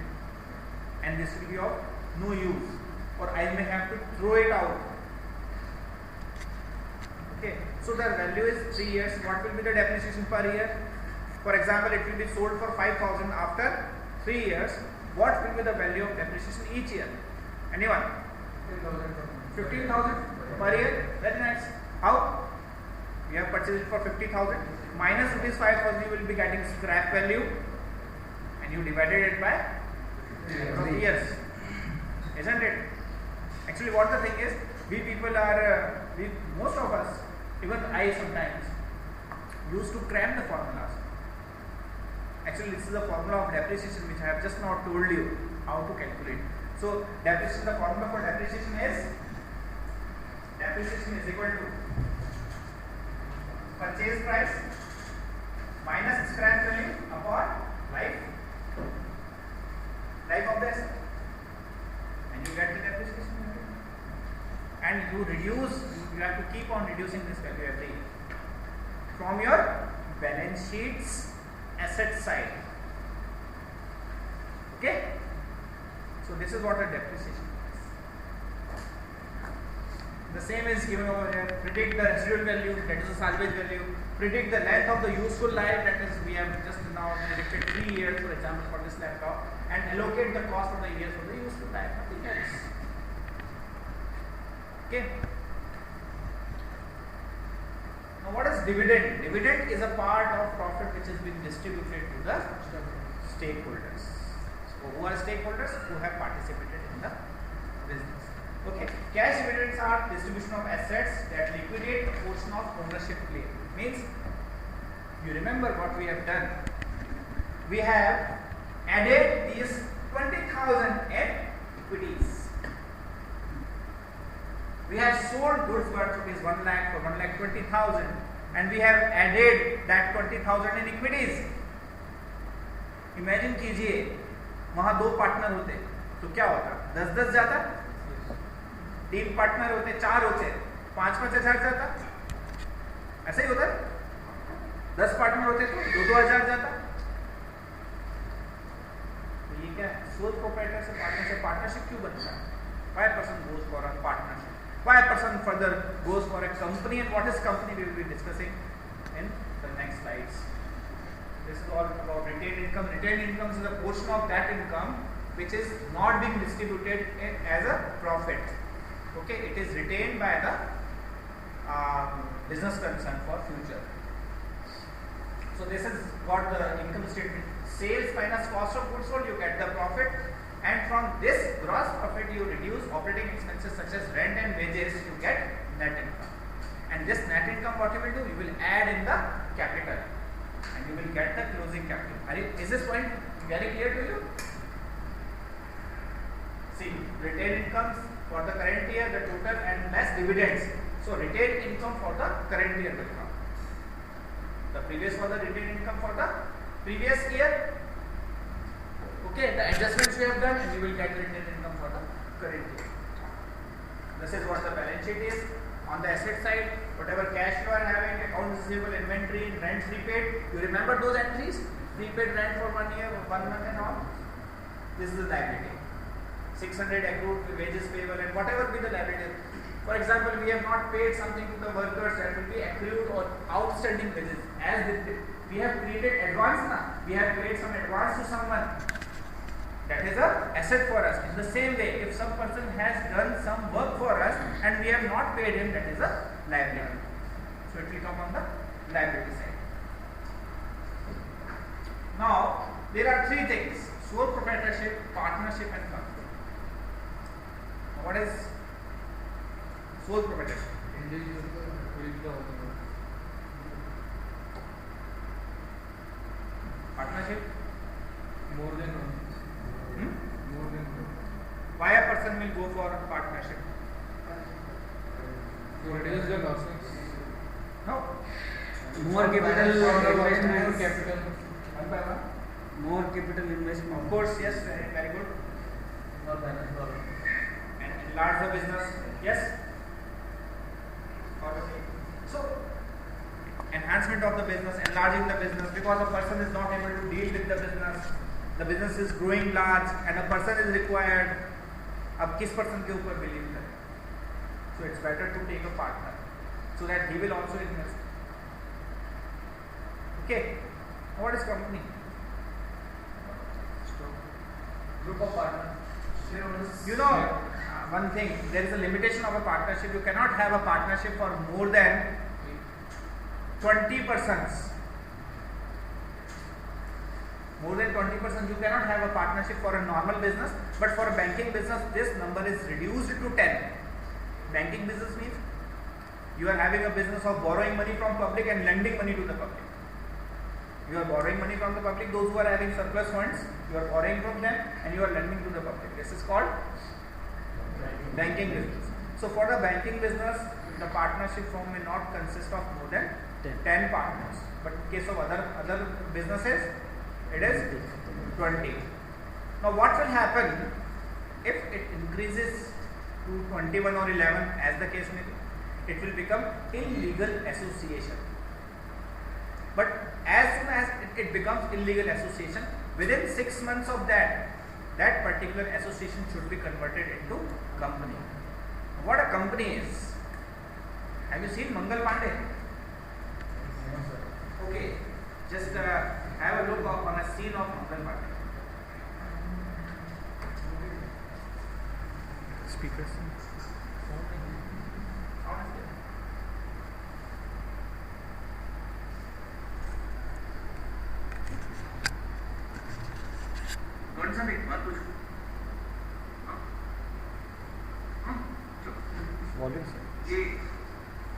S1: and this will be of no use, or I may have to throw it out. Okay, so the value is 3 years. What will be the depreciation per year? For example, it will be sold for 5,000 after 3 years. What will be the value of depreciation each year? Anyone? 15,000 per year. Very nice. How? You have purchased it for 50,000 minus rupees 5,000. You will be getting scrap value, and you divided it by 3 years, isn't it? Actually, what the thing is, we people are, most of us, even I sometimes, used to cram the formulas. Actually, this is the formula of depreciation which I have just now told you how to calculate. So, depreciation, the formula for depreciation is equal to purchase price minus scrap value upon life of the asset, and you get the depreciation value. And you have to keep on reducing this value every year from your balance sheet's asset side. Okay? So this is what a depreciation is. The same is given over here. Predict the residual value, that is the salvage value. Predict the length of the useful life, that is we have just now predicted 3 years, for example, for this laptop, and allocate the cost of the years for the useful life. Nothing else. Okay. Now what is dividend? Dividend is a part of profit which has been distributed to the stakeholders. So who are stakeholders? Who have participated in the business. Okay. Cash dividends are distribution of assets that liquidate a portion of ownership claim. Means, you remember what we have done. We have added these 20,000 in equities. We have sold goods worth rupees 1 lakh for 1,20,000, and we have added that 20,000 in equities. Imagine कीजिए वहां 2 partner होते तो क्या होता? 10-10 जाता, 3 partner होते, 4 होते, 5-5 हजार जाता. ऐसा ही होता है. 10 पार्टनर होते तो 2,000 जाता। तो ये क्या सोल प्रोप्राइटर से पार्टनरशिप क्यों बनता है? 5% goes for a partnership, 5% further goes for a company. And what is company? We will be discussing in the next slides. This is all about retained income. Retained income is a portion of that income which is not being distributed as a profit. Okay, it is retained by the business concern for future. So this is what the income statement. Sales minus cost of goods sold, you get the profit, and from this gross profit you reduce operating expenses such as rent and wages, you get net income. And this net income, what you will do, you will add in the capital and you will get the closing capital. Is this point very clear to you? See, retained incomes for the current year, the total, and less dividends. So retained income for the current year will come. The previous for the retained income for the previous year. Okay, the adjustments we have done, and you will get retained income for the current year. This is what the balance sheet is. On the asset side, whatever cash you are having, accounts receivable, inventory, rents repaid. You remember those entries? Prepaid rent for 1 year, 1 month and all. This is the liability. 600 accrued wages payable, and whatever be the liability. For example, we have not paid something to the workers, that will be accrued or outstanding wages. As we have created advance now, we have paid some advance to someone. That is a asset for us. In the same way, if some person has done some work for us and we have not paid him, that is a liability. So it will come on the liability side. Now, there are 3 things: sole proprietorship, partnership, and company. What is sole proprietorship? Partnership?
S2: More than one. More than one.
S1: Why a person will go for a partnership?
S2: To reduce the losses.
S1: No.
S3: More capital investment.
S2: Capital.
S1: One by one.
S3: More capital investment.
S1: Of course, yes, very good. And enlarge the business. Yes. So, enhancement of the business, enlarging the business, because a person is not able to deal with the business is growing large, and a person is required. अब किस person के ऊपर believe करें? So it's better to take a partner, so that he will also invest. Okay. What is company?
S2: Group of partners.
S1: You know, one thing, there is a limitation of a partnership. You cannot have a partnership for more than 20 persons. More than 20%, you cannot have a partnership for a normal business, but for a banking business, this number is reduced to 10. Banking business means you are having a business of borrowing money from public and lending money to the public. You are borrowing money from the public. Those who are having surplus funds, you are borrowing from them and you are lending to the public. This is called banking business. So for the banking business, the partnership firm may not consist of more than 10 partners. But in case of other businesses, it is 20. Now what will happen if it increases to 21 or 11, as the case may be? It will become illegal association. But as soon as it becomes illegal association, within 6 months of that particular association should be converted into company. What a company is? Have you seen Mangal Pandey? Okay, just have a look on a scene of Mangal Pandey. Speakers. कौन सा एक बात पूछूं? ये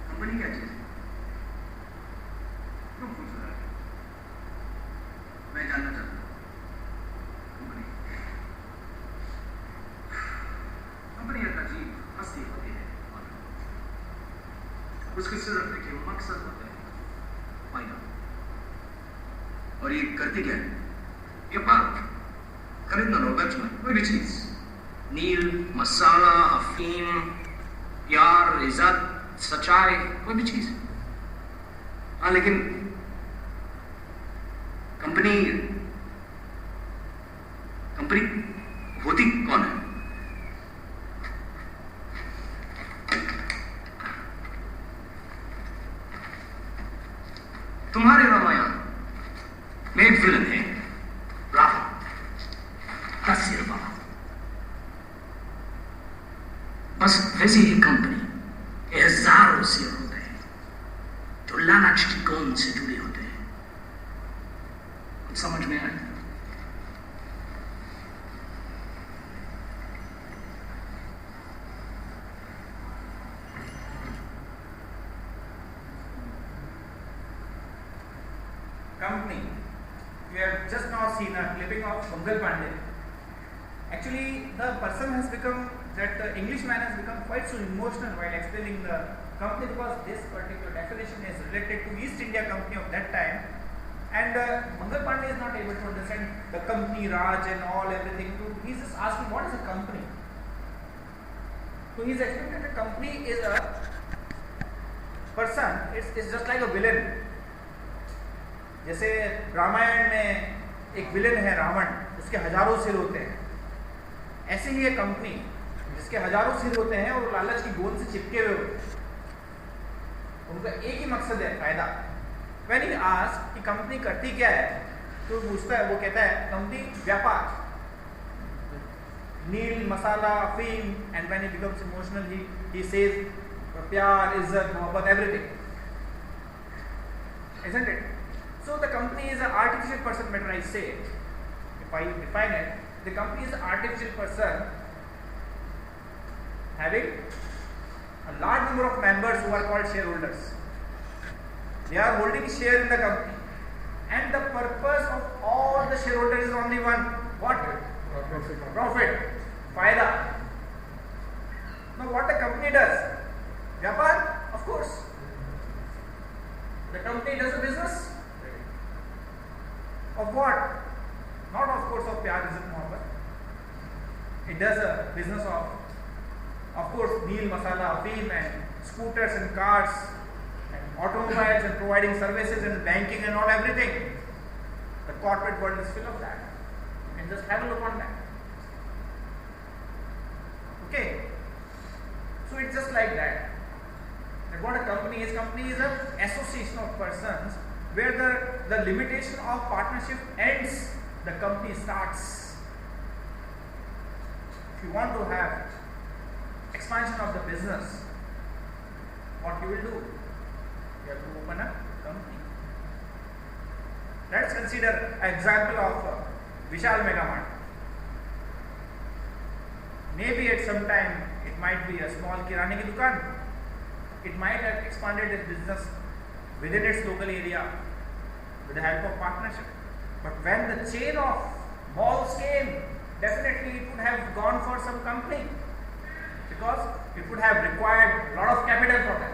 S1: company क्या चीज है? क्यों पूछ रहा है? मैं जानना चाहता हूँ। कंपनी एक अजीब हस्ती होती है, उसके सिर्फ एक मकसद होता है, फायदा। और ये करती क्या है? ये बात खरीदना लो, बेचना, कोई भी चीज, नील, मसाला, अफीम, प्यार, इज्जत, सच्चाई, कोई भी चीज। हाँ, लेकिन
S4: कंपनी कंपनी होती कौन है? तुम्हारे रामायण में एक विलन है रावण, का सिर बाबा। बस वैसी ही कंपनी के हजारों सिर होते हैं जो लालच की गोंद से जुड़े होते हैं। कुछ समझ में आया?
S1: Company. You have just now seen a clipping of Mangal Pandey. Actually, the person has become, that the Englishman has become quite so emotional while explaining the company, because this particular definition is related to East India Company of that time, and Mangal Pandey is not able to understand the company, Raj and all, everything. So he's just asking, what is a company? So he's explaining that a company is a person, it's just like a villain. जैसे रामायण में एक villain है रावण, उसके हजारों सिर होते हैं, ऐसे ही एक कंपनी जिसके हजारों सिर होते हैं और लालच की गोंद से चिपके हुए होते हैं, उनका एक ही मकसद है फायदा। When he asks कि कंपनी करती क्या है, तो पूछता है, वो कहता है कंपनी व्यापार, नील मसाला अफीम, and when he becomes emotional he says प्यार, इज्जत, मोहब्बत, everything, isn't it? So the company is an artificial person, better I say it. If I define it, the company is an artificial person having a large number of members who are called shareholders. They are holding share in the company, and the purpose of all the shareholders is only one: what? Profit, faida. Now what the company does? Vyapar, of course. The company does a business. Of what? Not of course of pyar, izzat, mohabbat. It does a business of course, meal, masala, afeem, and scooters and cars and automobiles, and providing services and banking and all, everything. The corporate world is full of that. And just have a look on that. Okay? So it's just like that. That what a company is an association of persons where the limitation of partnership ends, the company starts. If you want to have expansion of the business, what you will do? You have to open a company. Let's consider an example of Vishal Mega Mart. Maybe at some time it might be a small kirani ki dukan. It might have expanded its business within its local area with the help of partnership. But when the chain of malls came, definitely it would have gone for some company, because it would have required a lot of capital for that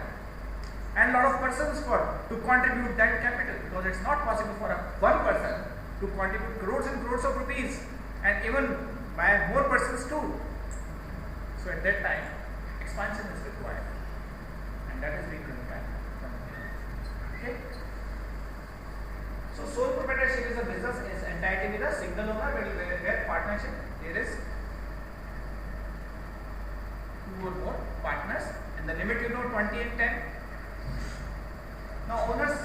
S1: and a lot of persons to contribute that capital, because it's not possible for one person to contribute crores and crores of rupees, and even by more persons too. So at that time, expansion is required, and that is being done by company. Okay. So sole proprietorship is a business is entirely with a single owner, where partnership there is 2 or more partners, and the limit 20 and 10. Now owners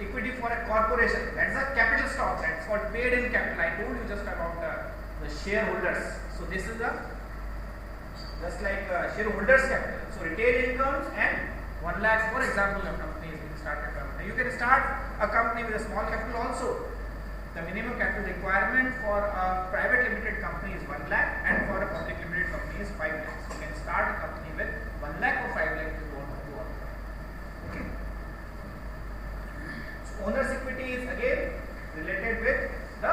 S1: equity for a corporation, that's a capital stock, that's what paid in capital. I told you just about the shareholders. So this is just like shareholders capital. So retail incomes and 1 lakh, for example, a company is being started. You can start a company with a small capital also. The minimum capital requirement for a private limited company is 1 lakh, and for a public limited company is 5 lakhs. You can start a company with 1 lakh or 5 lakh if you want to go on. Okay. So owner's equity is again related with the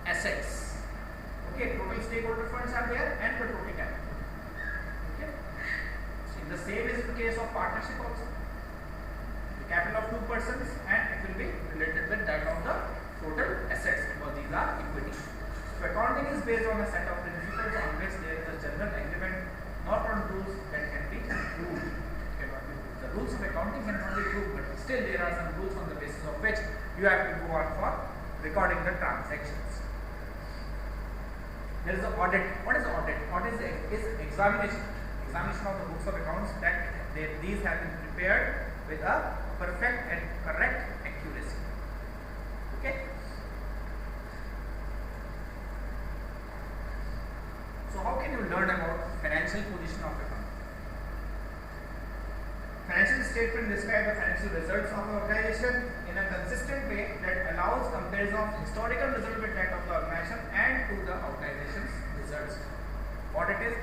S1: assets. Okay, total stakeholder funds are there and the total capital. Okay. So the same is the case of partnership also. The capital of 2 persons, and it will be related with that of the total assets, because these are equity. So accounting is based on a set of principles on which there is a general agreement, not on rules that can be proved. The rules of accounting cannot be proved, but still there are some rules on the basis of which you have to go on for recording the transactions. There is an audit. What is audit? Audit is examination of the books of accounts that these have been prepared with a perfect and correct accuracy. Okay. So how can you learn about financial position of a company? Financial statement describe the financial results of the organization in a consistent way that allows comparison of historical result with that of the organization and to the organization's results. What it is?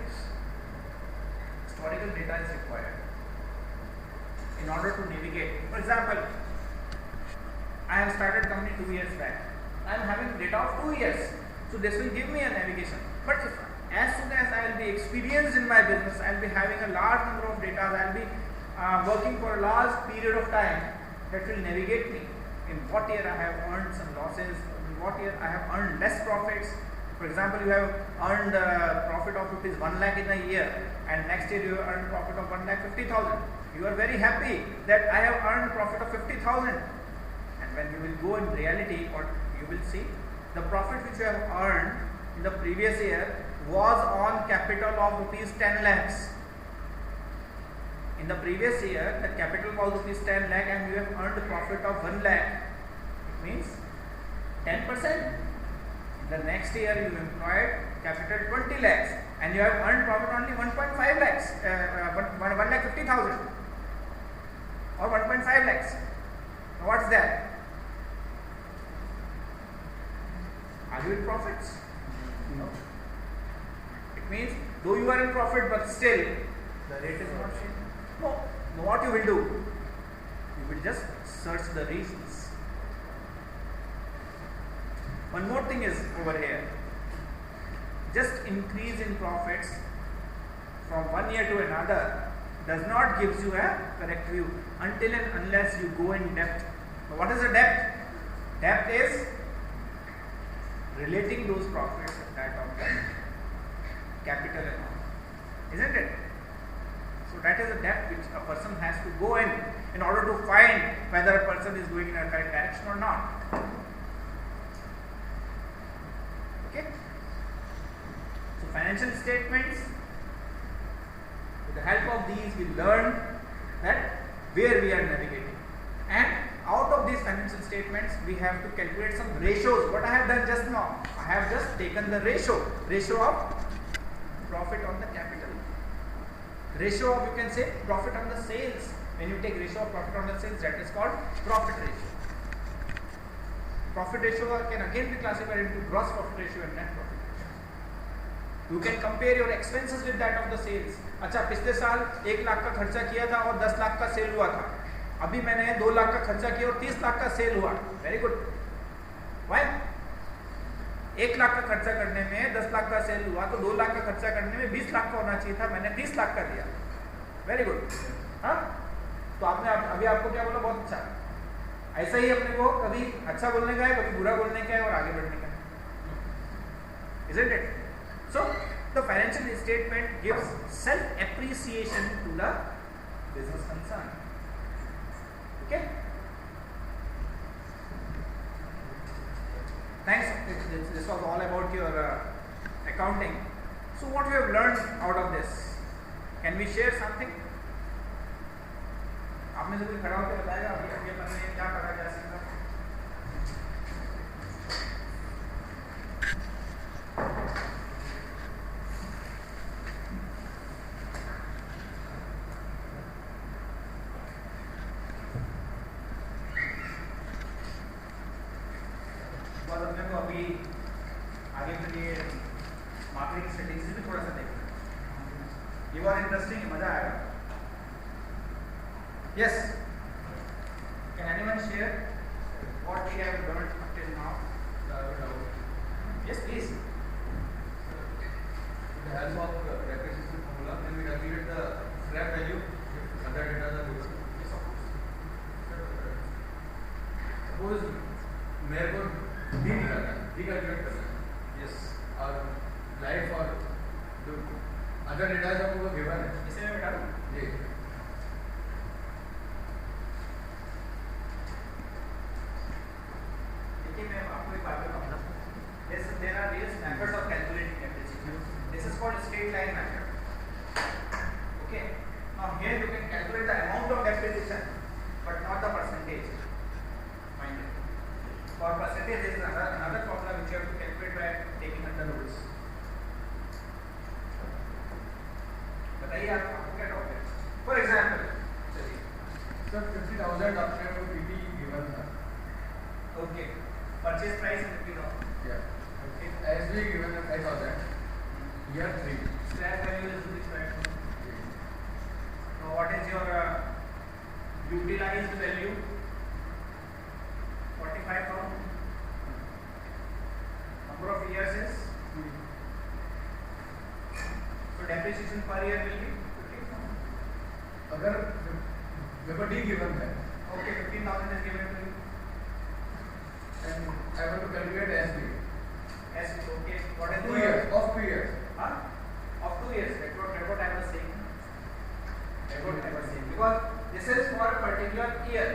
S1: Historical data is required in order to navigate. For example, I have started company 2 years back. I am having data of 2 years, so this will give me a navigation. But if, as soon as I will be experienced in my business, I will be having a large number of data, I will be working for a large period of time, that will navigate me in what year I have earned some losses, in what year I have earned less profits. For example, you have earned a profit of rupees 1 lakh in a year, and next year you have earned profit of 1,50,000. You are very happy that I have earned a profit of 50,000. And when you will go in reality, what you will see, the profit which you have earned in the previous year was on capital of rupees 10 lakhs. In the previous year, the capital was rupees 10 lakh and you have earned a profit of 1 lakh. It means 10%. The next year you employed capital 20 lakhs and you have earned profit only 1.5 lakhs, 1,50,000 or 1.5 lakhs. Now what's that? Are you in profits? No. It means though you are in profit, but still the rate is not changing. No. Now what you will do? You will just search the reasons. One more thing is over here. Just increase in profits from 1 year to another does not gives you a correct view until and unless you go in depth. So what is a depth? Depth is relating those profits with that of the capital amount, isn't it? So that is a depth which a person has to go in order to find whether a person is going in a correct direction or not. Okay. So financial statements, with the help of these we learn that where we are navigating, and out of these financial statements we have to calculate some ratios. What I have done just now, I have just taken the ratio of profit on the capital, ratio of, you can say, profit on the sales. When you take ratio of profit on the sales, that is called profit ratio. Profit ratio can again be classified into gross profit ratio and net profit ratio. You can compare your expenses with that of the sales. अच्छा, पिछले साल 1 लाख का खर्चा किया था और 10 लाख का cell हुआ था. अभी मैंने 2 लाख का खर्चा किया और 30 लाख का सेल हुआ. Very good. वाई? 1 लाख का खर्चा करने में 10 लाख का सेल हुआ, तो 2 लाख का खर्चा करने में 20 लाख का होना चाहिए था, मैंने 30 लाख का दिया. Very good. हाँ, तो आपने अभी आपको क्या बोला? बहुत अच्छा. ऐसा ही अपने को कभी अच्छा बोलने का है, कभी बुरा बोलने का है और आगे बढ़ने का है. Isn't it? So the financial statement gives self-appreciation to the business concern. Okay. Thanks. This was all about your accounting. So what we have learned out of this? Can we share something? आप में से कोई खड़ा होकर बताएगा अभी अपन ने क्या पढ़ा, क्या सीखा? और अपने को अभी आगे के लिए मार्केटिंग स्ट्रेटेजी भी थोड़ा सा देखना है. ये बहुत इंटरेस्टिंग है, मजा आएगा. Yes. Can anyone share what we have learned up till now? Yes, please.
S3: With the help of depreciation formula, then we calculate the scrap value if other data are good.
S1: Yes, of course.
S3: Suppose मेरे को D निकालना है, D calculate करना है.
S1: Yes.
S3: और life और जो other data है वो given है.
S1: इसे मैं बता दूँ.
S3: जी.
S1: देखिए मैं आपको called straight line method. Okay. Now here you can calculate the amount of depreciation, but not the percentage. Mind it. For percentage, there is another formula which you have to calculate by taking under rules. बताइए आपको क्या doubt है? For example, चलिए.
S2: Sir, 50,000 आपने वो PP given था.
S1: Okay. Purchase price and $50.
S2: Yeah. As we given 5,000. Year 3.
S1: Scrap value is described. So what is your utilized value? 45,000. Number of years is. So depreciation per year will be 15,000.
S2: अगर liberty given है.
S1: Okay, 15,000 is given to you.
S2: And I want to calculate SB.
S1: Yes, okay. What is
S2: 2 years. Of 2 years.
S1: Huh? Of 2 years. That's what I was saying. That's what I was saying. Because this is for a particular year.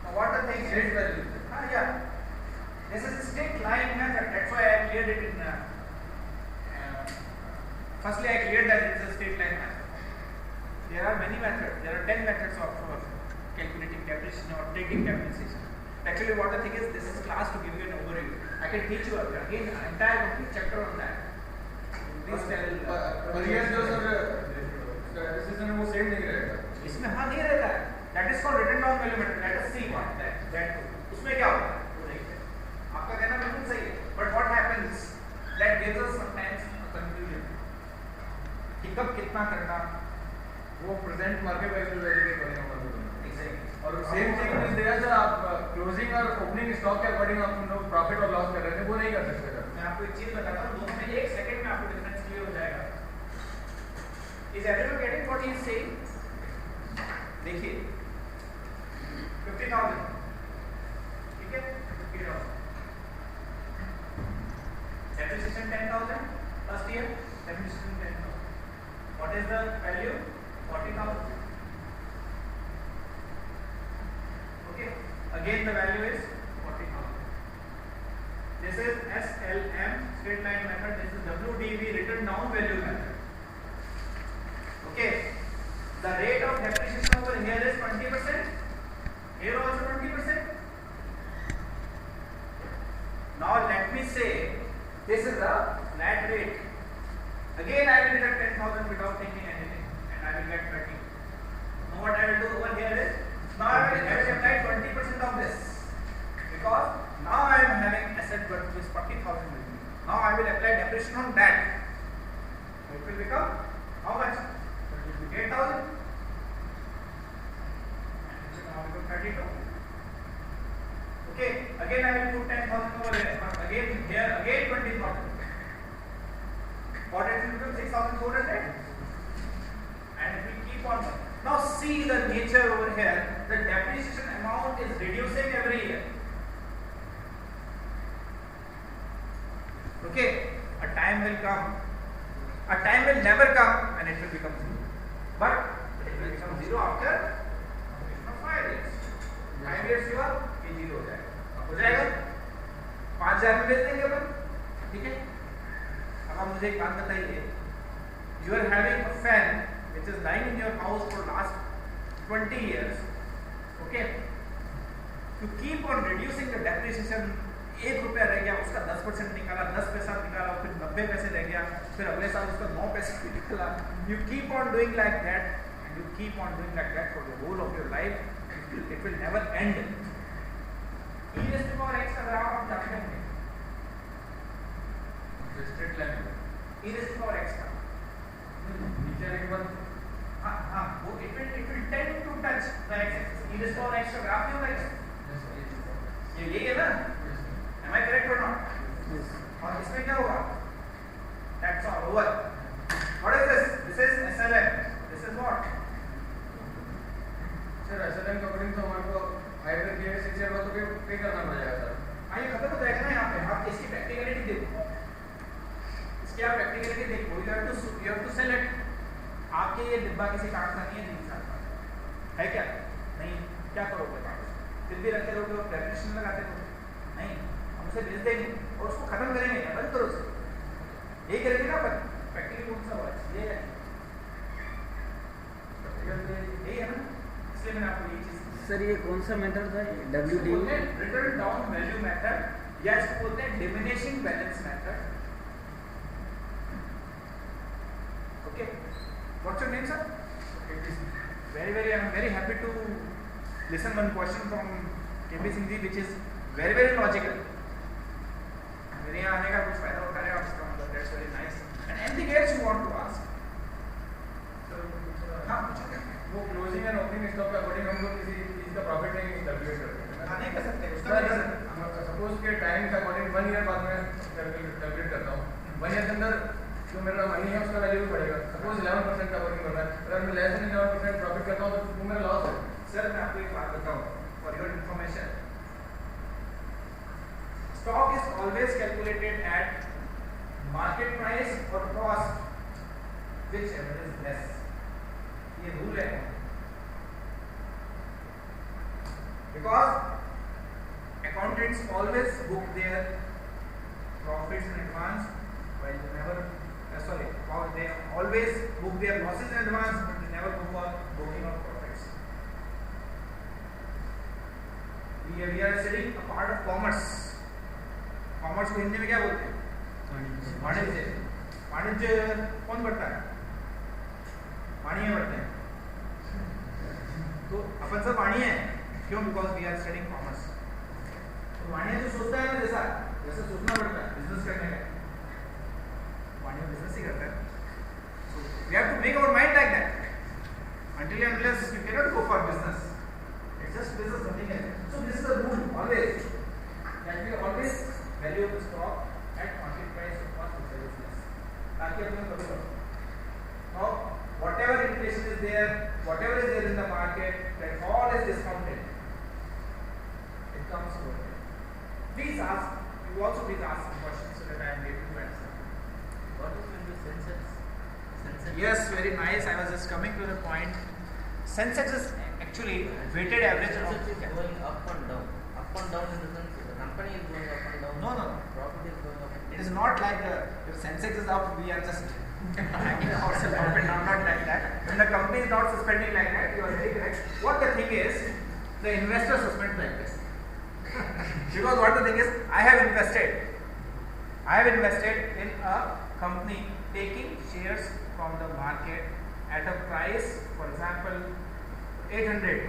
S1: Now what the thing
S2: Straight
S1: is?
S2: value.
S1: Yeah. This is a straight line method. That's why I cleared it in. Firstly, I cleared that it is a straight line method. There are many methods. There are 10 methods of calculating depreciation or taking depreciation. Actually, what the thing is, this is class to give you an overview. I can teach you again an entire complete chapter on that. Please tell.
S2: पर ये जो sir depreciation है वो same नहीं रहेगा.
S1: इसमें हाँ नहीं रहता है. That is called written down value method. Let us see what that उसमें क्या होता है? आपका कहना बिल्कुल सही है. But what happens? That gives us sometimes a confusion. कि कब कितना करना?
S2: वो present market value के according होगा.
S1: Exactly.
S2: और same thing is there sir. आप क्लोजिंग और ओपनिंग स्टॉक के अकॉर्डिंग आप लोग प्रॉफिट और लॉस कर रहे थे, वो नहीं कर सकते सर.
S1: मैं आपको एक चीज बताता हूँ, दोनों में 1 सेकंड में आपको डिफरेंस क्लियर हो जाएगा. Is everyone getting what he is saying? देखिए 50,000, ठीक है, 50,000. Depreciation 10,000 first year, depreciation 10,000. What is the value? 40,000. Okay, again the value is 40,000. This is SLM, straight line method. This is WDV, written down value method. Okay, the rate of depreciation over here is 20%. Here also 20%. Now let me say this is the flat rate. Again I will deduct 10,000 without thinking anything, and I will get 30. Now what I will do over here is, now I will apply 20% of this, because now I am having asset worth which is 40,000 with me. Now I will apply depreciation on that. It will become how much? 8,000. And it will now become 32. Okay, again I will put 10,000 over here. Again here, again 20,000. What it will become? 6,400. And it will keep on. Now see the nature over here. The depreciation amount is reducing every year. Okay, a time will come. A time will never come and it will become zero. But it will become zero after 5 years. 5 years के बाद ये zero हो जाएगा. हो जाएगा? 5,000 में बेच देंगे अपन. ठीक है? अब आप मुझे एक बात बताइए. You are having a fan which is lying in your house for last 20 years. Okay, to keep on reducing the depreciation, 1 रुपया रह गया, उसका 10% निकाला, 10 पैसा निकाला, फिर 90 पैसे रह गया, फिर अगले साल उसका 9 पैसे निकाला. You keep on doing like that, and you keep on doing like that for the whole of your life. It will never end. E raised to power x का ग्राफ आप जानते होंगे.
S2: Straight line.
S1: E raised to power x का
S2: नीचे आने के बाद
S1: हाँ वो it will tend to touch the x-axis. E raised to power x का ग्राफ नहीं होगा ये यही है ना? Am I correct or not?
S2: yes.
S1: और इसमें क्या होगा? That's all over. What is this? This is SLM. This is what?
S2: Sir SLM के अकॉर्डिंग तो हमारे को हाइड्रा के 6 ईयर बाद तो पे करना पड़ेगा सर.
S1: हाँ ये खत्म हो जाएगा ना यहाँ पे. आप इसकी प्रैक्टिकलिटी देखो. इसकी आप प्रैक्टिकलिटी देखो. You have to select. आपके ये डिब्बा किसी काम का नहीं है, नहीं सकता है क्या? नहीं. क्या करोगे कागज? फिर भी रखे रहोगे और डेफिनेशन लगाते रहोगे? नहीं. हम उसे भेज देंगे और उसको खत्म करेंगे. बंद करो उसे. यही करेंगे ना अपन. ये है, यही है ना, इसलिए मैंने आपको ये चीज
S5: सर ये कौन सा मेथड था? WD
S1: बोलते हैं रिटर्न डाउन वैल्यू मेथड या इसको बोलते हैं diminishing balance method. Okay, what's your name sir? Very I am very happy to listen one question from KP Singh ji which is very logical. मेरे यहाँ आने का कुछ फायदा होता है आपका, मतलब that's very nice. And anything else you want to ask? हाँ पूछो.
S3: वो क्लोजिंग एंड ओपनिंग स्टॉक के अकॉर्डिंग हम लोग किसी चीज का प्रॉफिट नहीं कैलकुलेट करते हैं.
S1: हाँ नहीं कर सकते उसका
S3: सपोज के टाइम के अकॉर्डिंग 1 ईयर बाद में कैलकुलेट करता हूँ. 1 ईयर के अंदर जो मेरा मनी है उसका वैल्यू भी बढ़ेगा. सपोज 11% का वर्किंग कर रहा है, अगर मैं लेस देन 11% प्रॉफिट करता हूँ तो वो मेरा लॉस है.
S1: सर मैं आपको एक बात बताऊँ for your information. Stock is always calculated at market price or cost, whichever is less. ये रूल है. Because accountants always book their profits in advance, while they never, they always book their losses in advance, but they never go for booking of profits. We are studying a part of commerce. Commerce को हिंदी में क्या बोलते हैं? वाणिज्य. वाणिज्य कौन बढ़ता है? वाणिज्य बढ़ते हैं. तो अपन सब वाणिज्य हैं. क्यों? Because we are studying commerce. तो वाणिज्य जो सोचता है ना जैसा सोचना पड़ता है बिजनेस करने का, वाणिज्य बिजनेस ही करता है. So we have to make our mind like that. Until and unless you cannot go for business, it's just business, nothing else. So this is the rule always that we always value the stock at market price or cost of business. ताकि अपने कभी हो. Now whatever inflation is there, whatever is there in the market, that all is discounted. It comes over there. Please ask. You also please ask some questions so that I am able to answer.
S6: What is when the Sensex?
S1: Yes, very nice. I was just coming to the point. Sensex is actually weighted average of.
S6: Sensex is going up and down. Up and down in the sense the company is going up and down.
S1: No.
S6: Profit is going up and down.
S1: It is not like if Sensex is up, we are just hanging ourselves up and down. Not like that. When the company is not suspending like that, you are very correct. What the thing is, the investor suspends like this. Because what the thing is, I have invested in a company taking shares from the market at a price, for example, 800.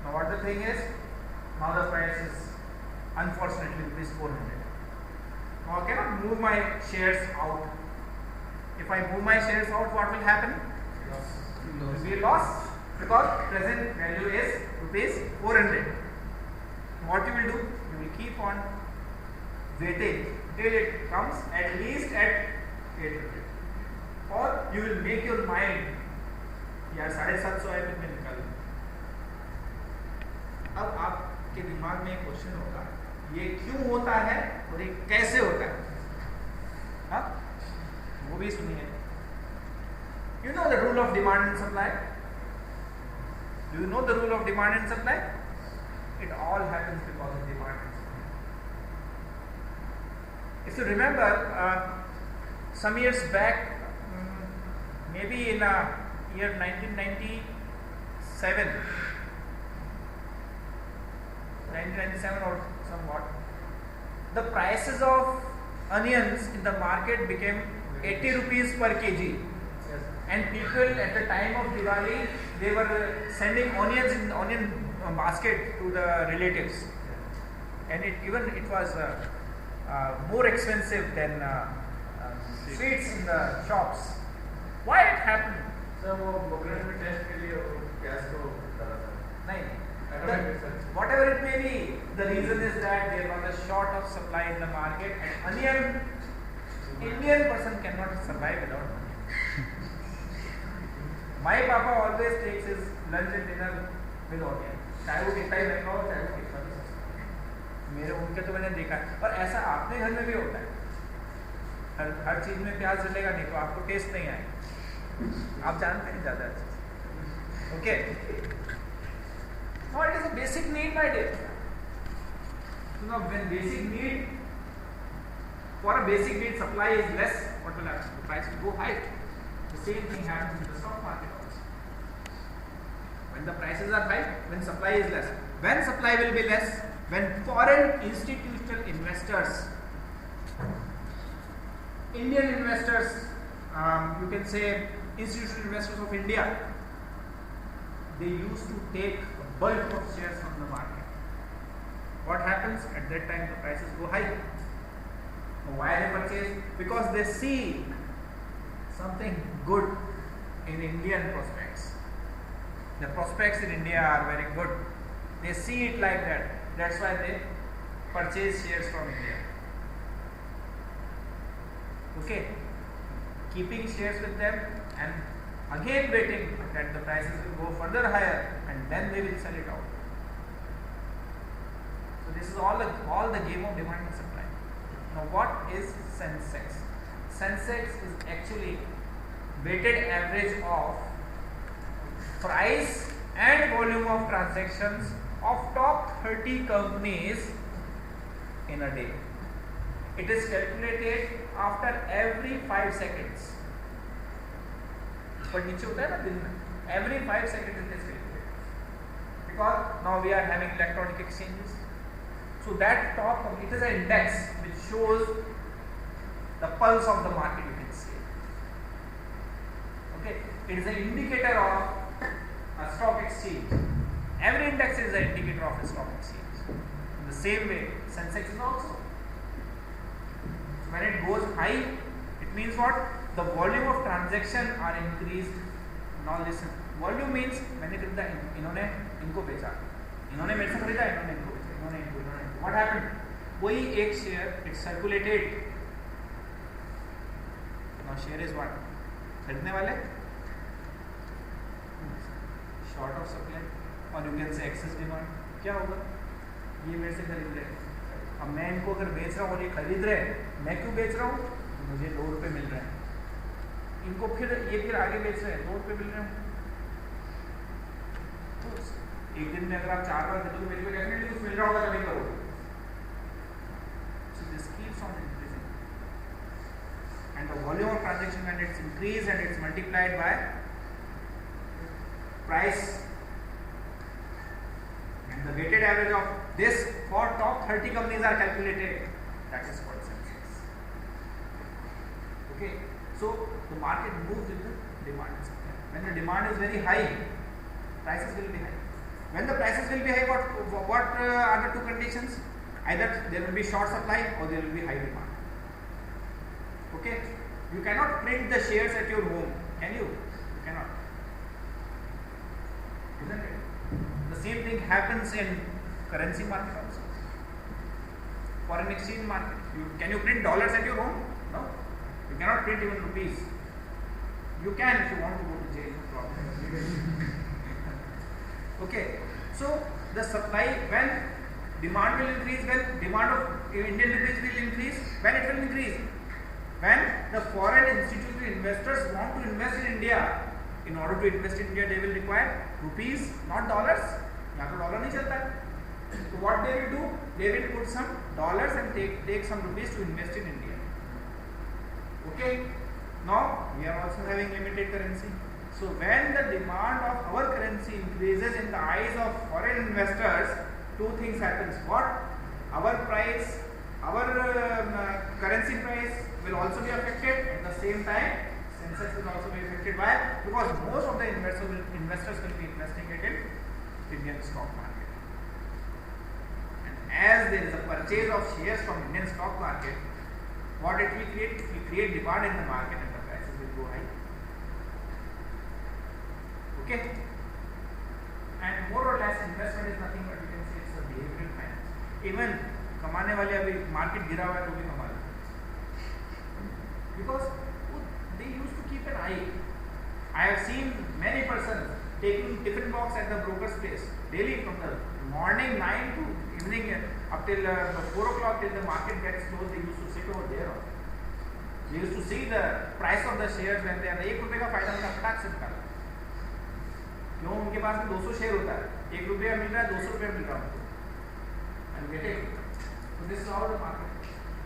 S1: Now what the thing is, now the price is unfortunately rupees 400. Now I cannot move my shares out. If I move my shares out, what will happen? It will be a loss because present value is rupees 400. What you will do? You will keep on waiting till it comes at least at 800. Or you will make your mind, यार 750 है तो मैं निकालूं. अब आपके दिमाग में एक क्वेश्चन होगा, ये क्यों होता है और ये कैसे होता है? हाँ, वो भी सुनिए. You know the rule of demand and supply? Do you know the rule of demand and supply? It all happens because of demand and supply. If you remember, some years back, maybe in year 1997 or somewhat, the prices of onions in the market became 80 rupees per kg. And people at the time of Diwali, they were sending onions in onion basket to the relatives. And it was more expensive than sweets in the shops. Why it happened?
S3: Sir वो बोगलेट में test के लिए gas को डाला था.
S1: नहीं. Whatever it may be, the reason is that there was a short of supply in the market, and Indian person cannot survive without money. My papa always takes his lunch and dinner with onion. चाहे वो कितना ही महंगा हो, चाहे वो कितना भी सस्ता. उनके तो मैंने देखा है. और ऐसा आपके घर में भी होता है. हर चीज में प्याज डलेगा नहीं तो आपको टेस्ट नहीं आएगा. आप जानते हैं ज्यादा अच्छे से. Okay. Now it is a basic need, my dear. So now when for a basic need supply is less, what will happen? The price will go high. The same thing happens in the stock market also. When the prices are high, when supply is less. When supply will be less? When foreign institutional investors, Indian investors, you can say institutional investors of India, they used to take a bulk of shares from the market. What happens? At that time the prices go high. Why they purchase? Because they see something good in Indian prospects. The prospects in India are very good. They see it like that. That's why they purchase shares from India. Okay, keeping shares with them and again waiting that the prices will go further higher and then they will sell it out. So this is all the game of demand and supply. Now what is Sensex? Sensex is actually weighted average of price and volume of transactions of top 30 companies in a day. It is calculated after every 5 seconds. But नीचे होता है ना दिन में, every 5 seconds it is calculated. Because now we are having electronic exchanges. So that top, it is an index which shows the pulse of the market, you can say. Okay, it is an indicator of a stock exchange. Every index is an indicator of a stock exchange. In the same way, Sensex is also. When it goes high, it means what? The volume of transaction are increased. Now listen, volume means मैंने खरीदा, इन्होंने इनको बेचा, इन्होंने मेरे से खरीदा, इन्होंने इनको बेचा, इन्होंने इनको, What happened? कोई एक share it circulated. Now share is what? खरीदने वाले, short of supply, और you can say excess demand. क्या होगा? ये मेरे से खरीद रहे हैं. अब मैं इनको अगर बेच रहा हूँ और ये खरीद रहे हैं, मैं क्यों बेच रहा हूँ? मुझे ₹2 मिल रहे हैं. इनको ये फिर आगे बेच रहे हैं, ₹2 मिल रहे हैं. तो एक दिन में अगर आप 4 बार खरीदोगे, मेरे को डेफिनेटली कुछ मिल रहा होगा तभी करोगे. So this keeps on increasing, and the volume of transaction when it's increased and it's multiplied by price, and the weighted average of this for top 30 companies are calculated. That is called Sensex. Okay, so the market moves with the demand and supply. When the demand is very high, prices will be high. When the prices will be high, what are the two conditions? Either there will be short supply or there will be high demand. Okay, you cannot print the shares at your home, can you? You cannot, isn't it? The same thing happens in currency market also. Foreign exchange market. Can you print dollars at your home? No. You cannot print even rupees. You can if you want to go to jail, no problem. Okay. So the supply, when demand will increase, when demand of Indian rupees will increase, when it will increase, when the foreign institutional investors want to invest in India. In order to invest in India, they will require rupees, not dollars. यहाँ तो dollar नहीं चलता है. So what they will do? They will put some dollars and take some rupees to invest in India. Okay. Now we are also having limited currency. So when the demand of our currency increases in the eyes of foreign investors, two things happens. What? Our price, our currency price will also be affected. At the same time, Sensex will also be affected. Why? Because most of the investors will be investing it in Indian stock market. And as there is a purchase of shares from Indian stock market, what it will create? It will create demand in the market and the prices will go high. Okay? And more or less investment is nothing but you can say it's a behavioral finance. Even कमाने वाले अभी market गिरा हुआ है तो भी कमा रहे हैं. Because they used to keep an eye. I have seen many persons taking tiffin box at the broker's place daily from the morning 9 to evening up till 4 o'clock till the market gets closed. They used to sit over there. They used to see the price of the shares when they are ₹1 का फायदा उनका फटाक से निकाला. क्यों? उनके पास में 200 share होता है, ₹1 मिल रहा है, ₹200 मिल रहा है. And getting. So this is how the market.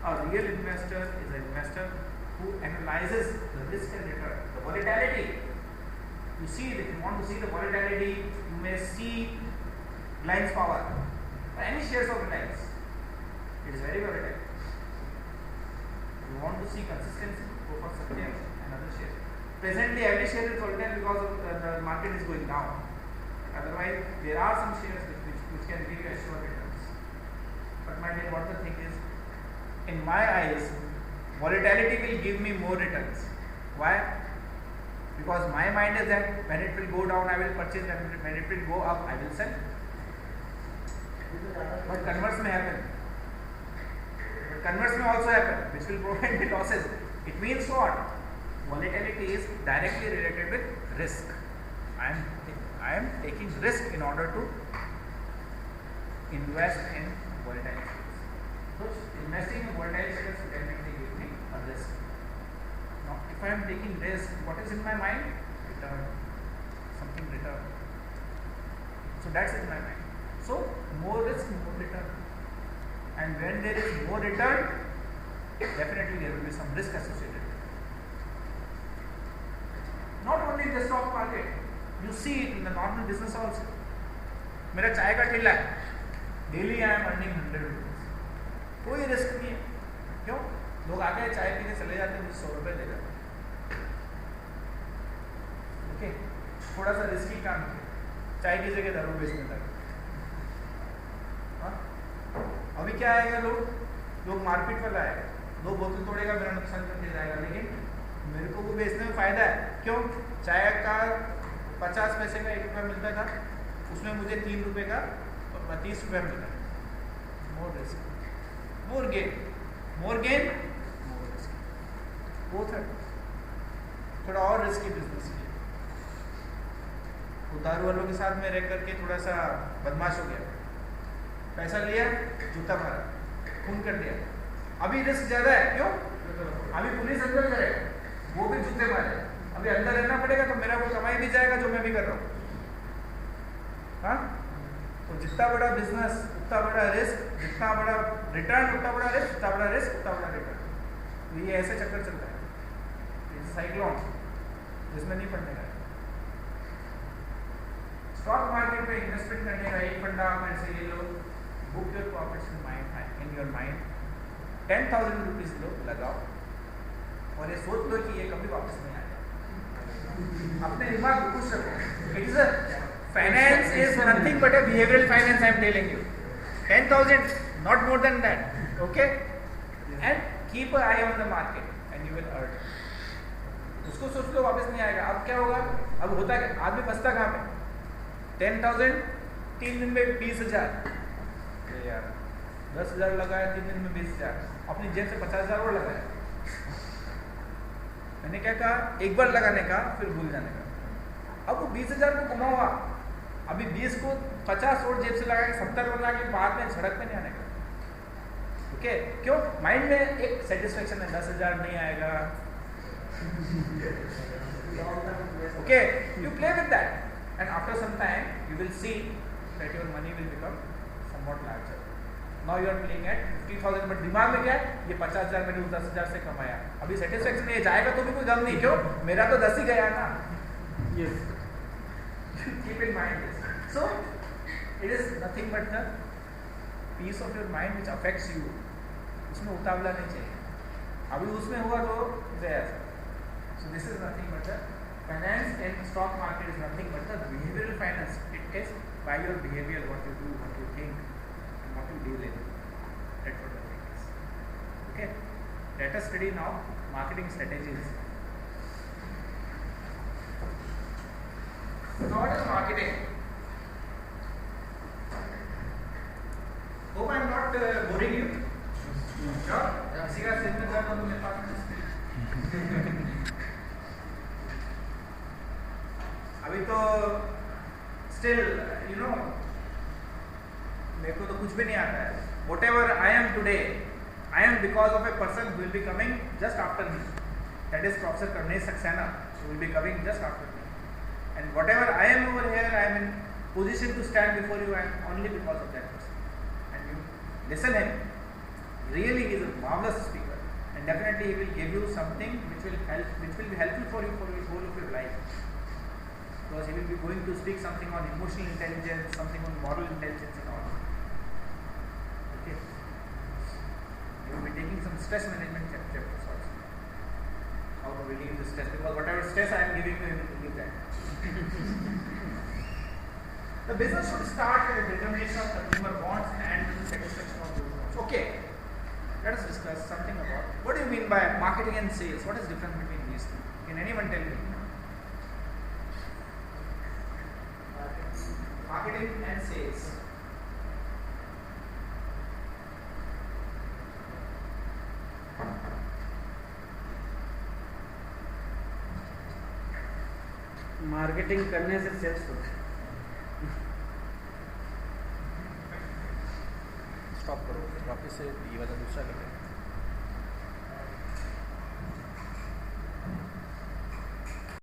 S1: A real investor is an investor who analyzes the risk and return, the volatility. You see, if you want to see the volatility, you may see Reliance Power or any shares of Reliance. It is very volatile. You want to see consistency, go for Satyam and other shares. Presently, every share is volatile because of the market is going down. Otherwise, there are some shares which can give you assured returns. But my dear, what the thing is, in my eyes, volatility will give me more returns. Why? Because my mind is that when it will go down, I will purchase, and when it will go up, I will sell. But converse may happen. Converse may also happen, which will provide me losses. It means what? Volatility is directly related with risk. I am taking risk in order to invest in volatile shares. So investing in volatile shares will definitely give me a risk. Now, if I am taking risk, what is in my mind? Return. Something return. So that's in my mind. So more risk, more return. And when there is more return, definitely there will be some risk associated. Not only in the stock market, you see it in the normal business also. मेरा चाय का ठेला है, daily I am earning 100 rupees, कोई risk नहीं है. क्यों? लोग आते हैं चाय पीने चले जाते हैं, मुझे 100 रुपये देगा. ओके, थोड़ा सा रिस्की काम किया, चाय की जगह दारू बेचने लगे. अभी क्या आएगा, लोग मार्केट पर आएगा, 2 बोतल तोड़ेगा, मेरा नुकसान करके जाएगा, लेकिन मेरे को वो बेचने में फायदा है. क्यों? चाय का 50 पैसे का 1 रुपया मिलता था, उसमें मुझे 3 रुपये का 30 रुपया मिला. मोर रिस्क, मोर गेन, मोर गेन, मोर रिस्क. बोथ है. थोड़ा और रिस्की बिजनेस किया, उधार वालों के साथ में रह करके थोड़ा सा बदमाश हो गया, पैसा लिया, जूता मारा, खून कर दिया. अभी रिस्क ज्यादा है. क्यों? अभी पुलिस अंदर करेगा, वो भी जूते मारे. अभी अंदर रहना पड़ेगा तो मेरा वो कमाई भी जाएगा जो मैं भी कर रहा हूँ. हाँ, तो जितना बड़ा बिजनेस उतना बड़ा रिस्क, जितना बड़ा रिटर्न उतना बड़ा रिस्क, जितना बड़ा रिस्क उतना बड़ा रिटर्न. तो ये ऐसे चक्कर चलता है. ये साइक्लोन जिसमें नहीं पड़ने का. स्टॉक मार्केट में इन्वेस्टमेंट करने का एक फंडा मेरे से ये लो, book your profits in your mind. 10,000 rupees लो, लगाओ और ये सोच लो कि ये कभी वापस नहीं आएगा. अपने दिमाग को खुश रखो. It is a finance is nothing but a behavioural finance. I am telling you 10,000, not more than that. Okay, and keep an eye on the market and you will earn. उसको सोच लो वापस नहीं आएगा. अब क्या होगा? अब होता है आदमी बचता कहाँ पे? 10,000 3 दिन में 20,000. यार 10,000 लगाया, 3 दिन में 20,000, अपनी जेब से 50,000 और लगाया. मैंने क्या कहा? एक बार लगाने का, फिर भूल जाने का. अब वो 20,000 को कमाओगा, अभी 20 को 50 और जेब से लगा के 70 बना के बाद में सड़क पे नहीं आने का. ओके, क्यों? माइंड में एक सेटिस्फेक्शन है, 10,000 नहीं आएगा. Okay, you play with that and after some time you will see that your money will become somewhat larger. Now you are playing at 50,000, but दिमाग में क्या है? ये 50,000 मैंने उस 10,000 से कमाया. अभी सेटिस्फेक्शन नहीं है, जाएगा तो भी कोई गम नहीं. क्यों? मेरा तो 10 ही गया ना.
S5: Yes.
S1: Keep in mind this. So it is nothing but the peace of your mind which affects you. उसमें उतावला नहीं चाहिए. अभी उसमें हुआ तो गया. So this is nothing but the finance and stock market is nothing but the behavioral finance. It is by your behavior, what you do, what you think, and what you deal in. That's what the thing is. Okay. Let us study now marketing strategies. So what is marketing? Hope I am not boring you. Sure? किसी का सिर में दर्द हो तो मेरे पास अभी तो still you know मेरे को तो कुछ भी नहीं आता है. Whatever I am today, I am because of a person who will be coming just after me. That is Professor Karnesh Saxena, who will be coming just after me. And whatever I am over here, I am in position to stand before you and only because of that person. And you listen him. Really, he is a marvelous speaker. And definitely he will give you something which will be helpful for you for the whole of your life. Because he will be going to speak something on emotional intelligence, something on moral intelligence and all. Okay. He will be taking some stress management chapters also. How to relieve the stress, because whatever stress I am giving you, he will give that. The business should start with the determination of consumer wants and with the satisfaction of those wants. Okay. Let us discuss something about what do you mean by marketing and sales? What is the difference between these two? Can anyone tell me? Marketing and sales.
S5: Marketing करने से sales होता है.
S7: Stop करो वापस से ये वाला दूसरा कर लें.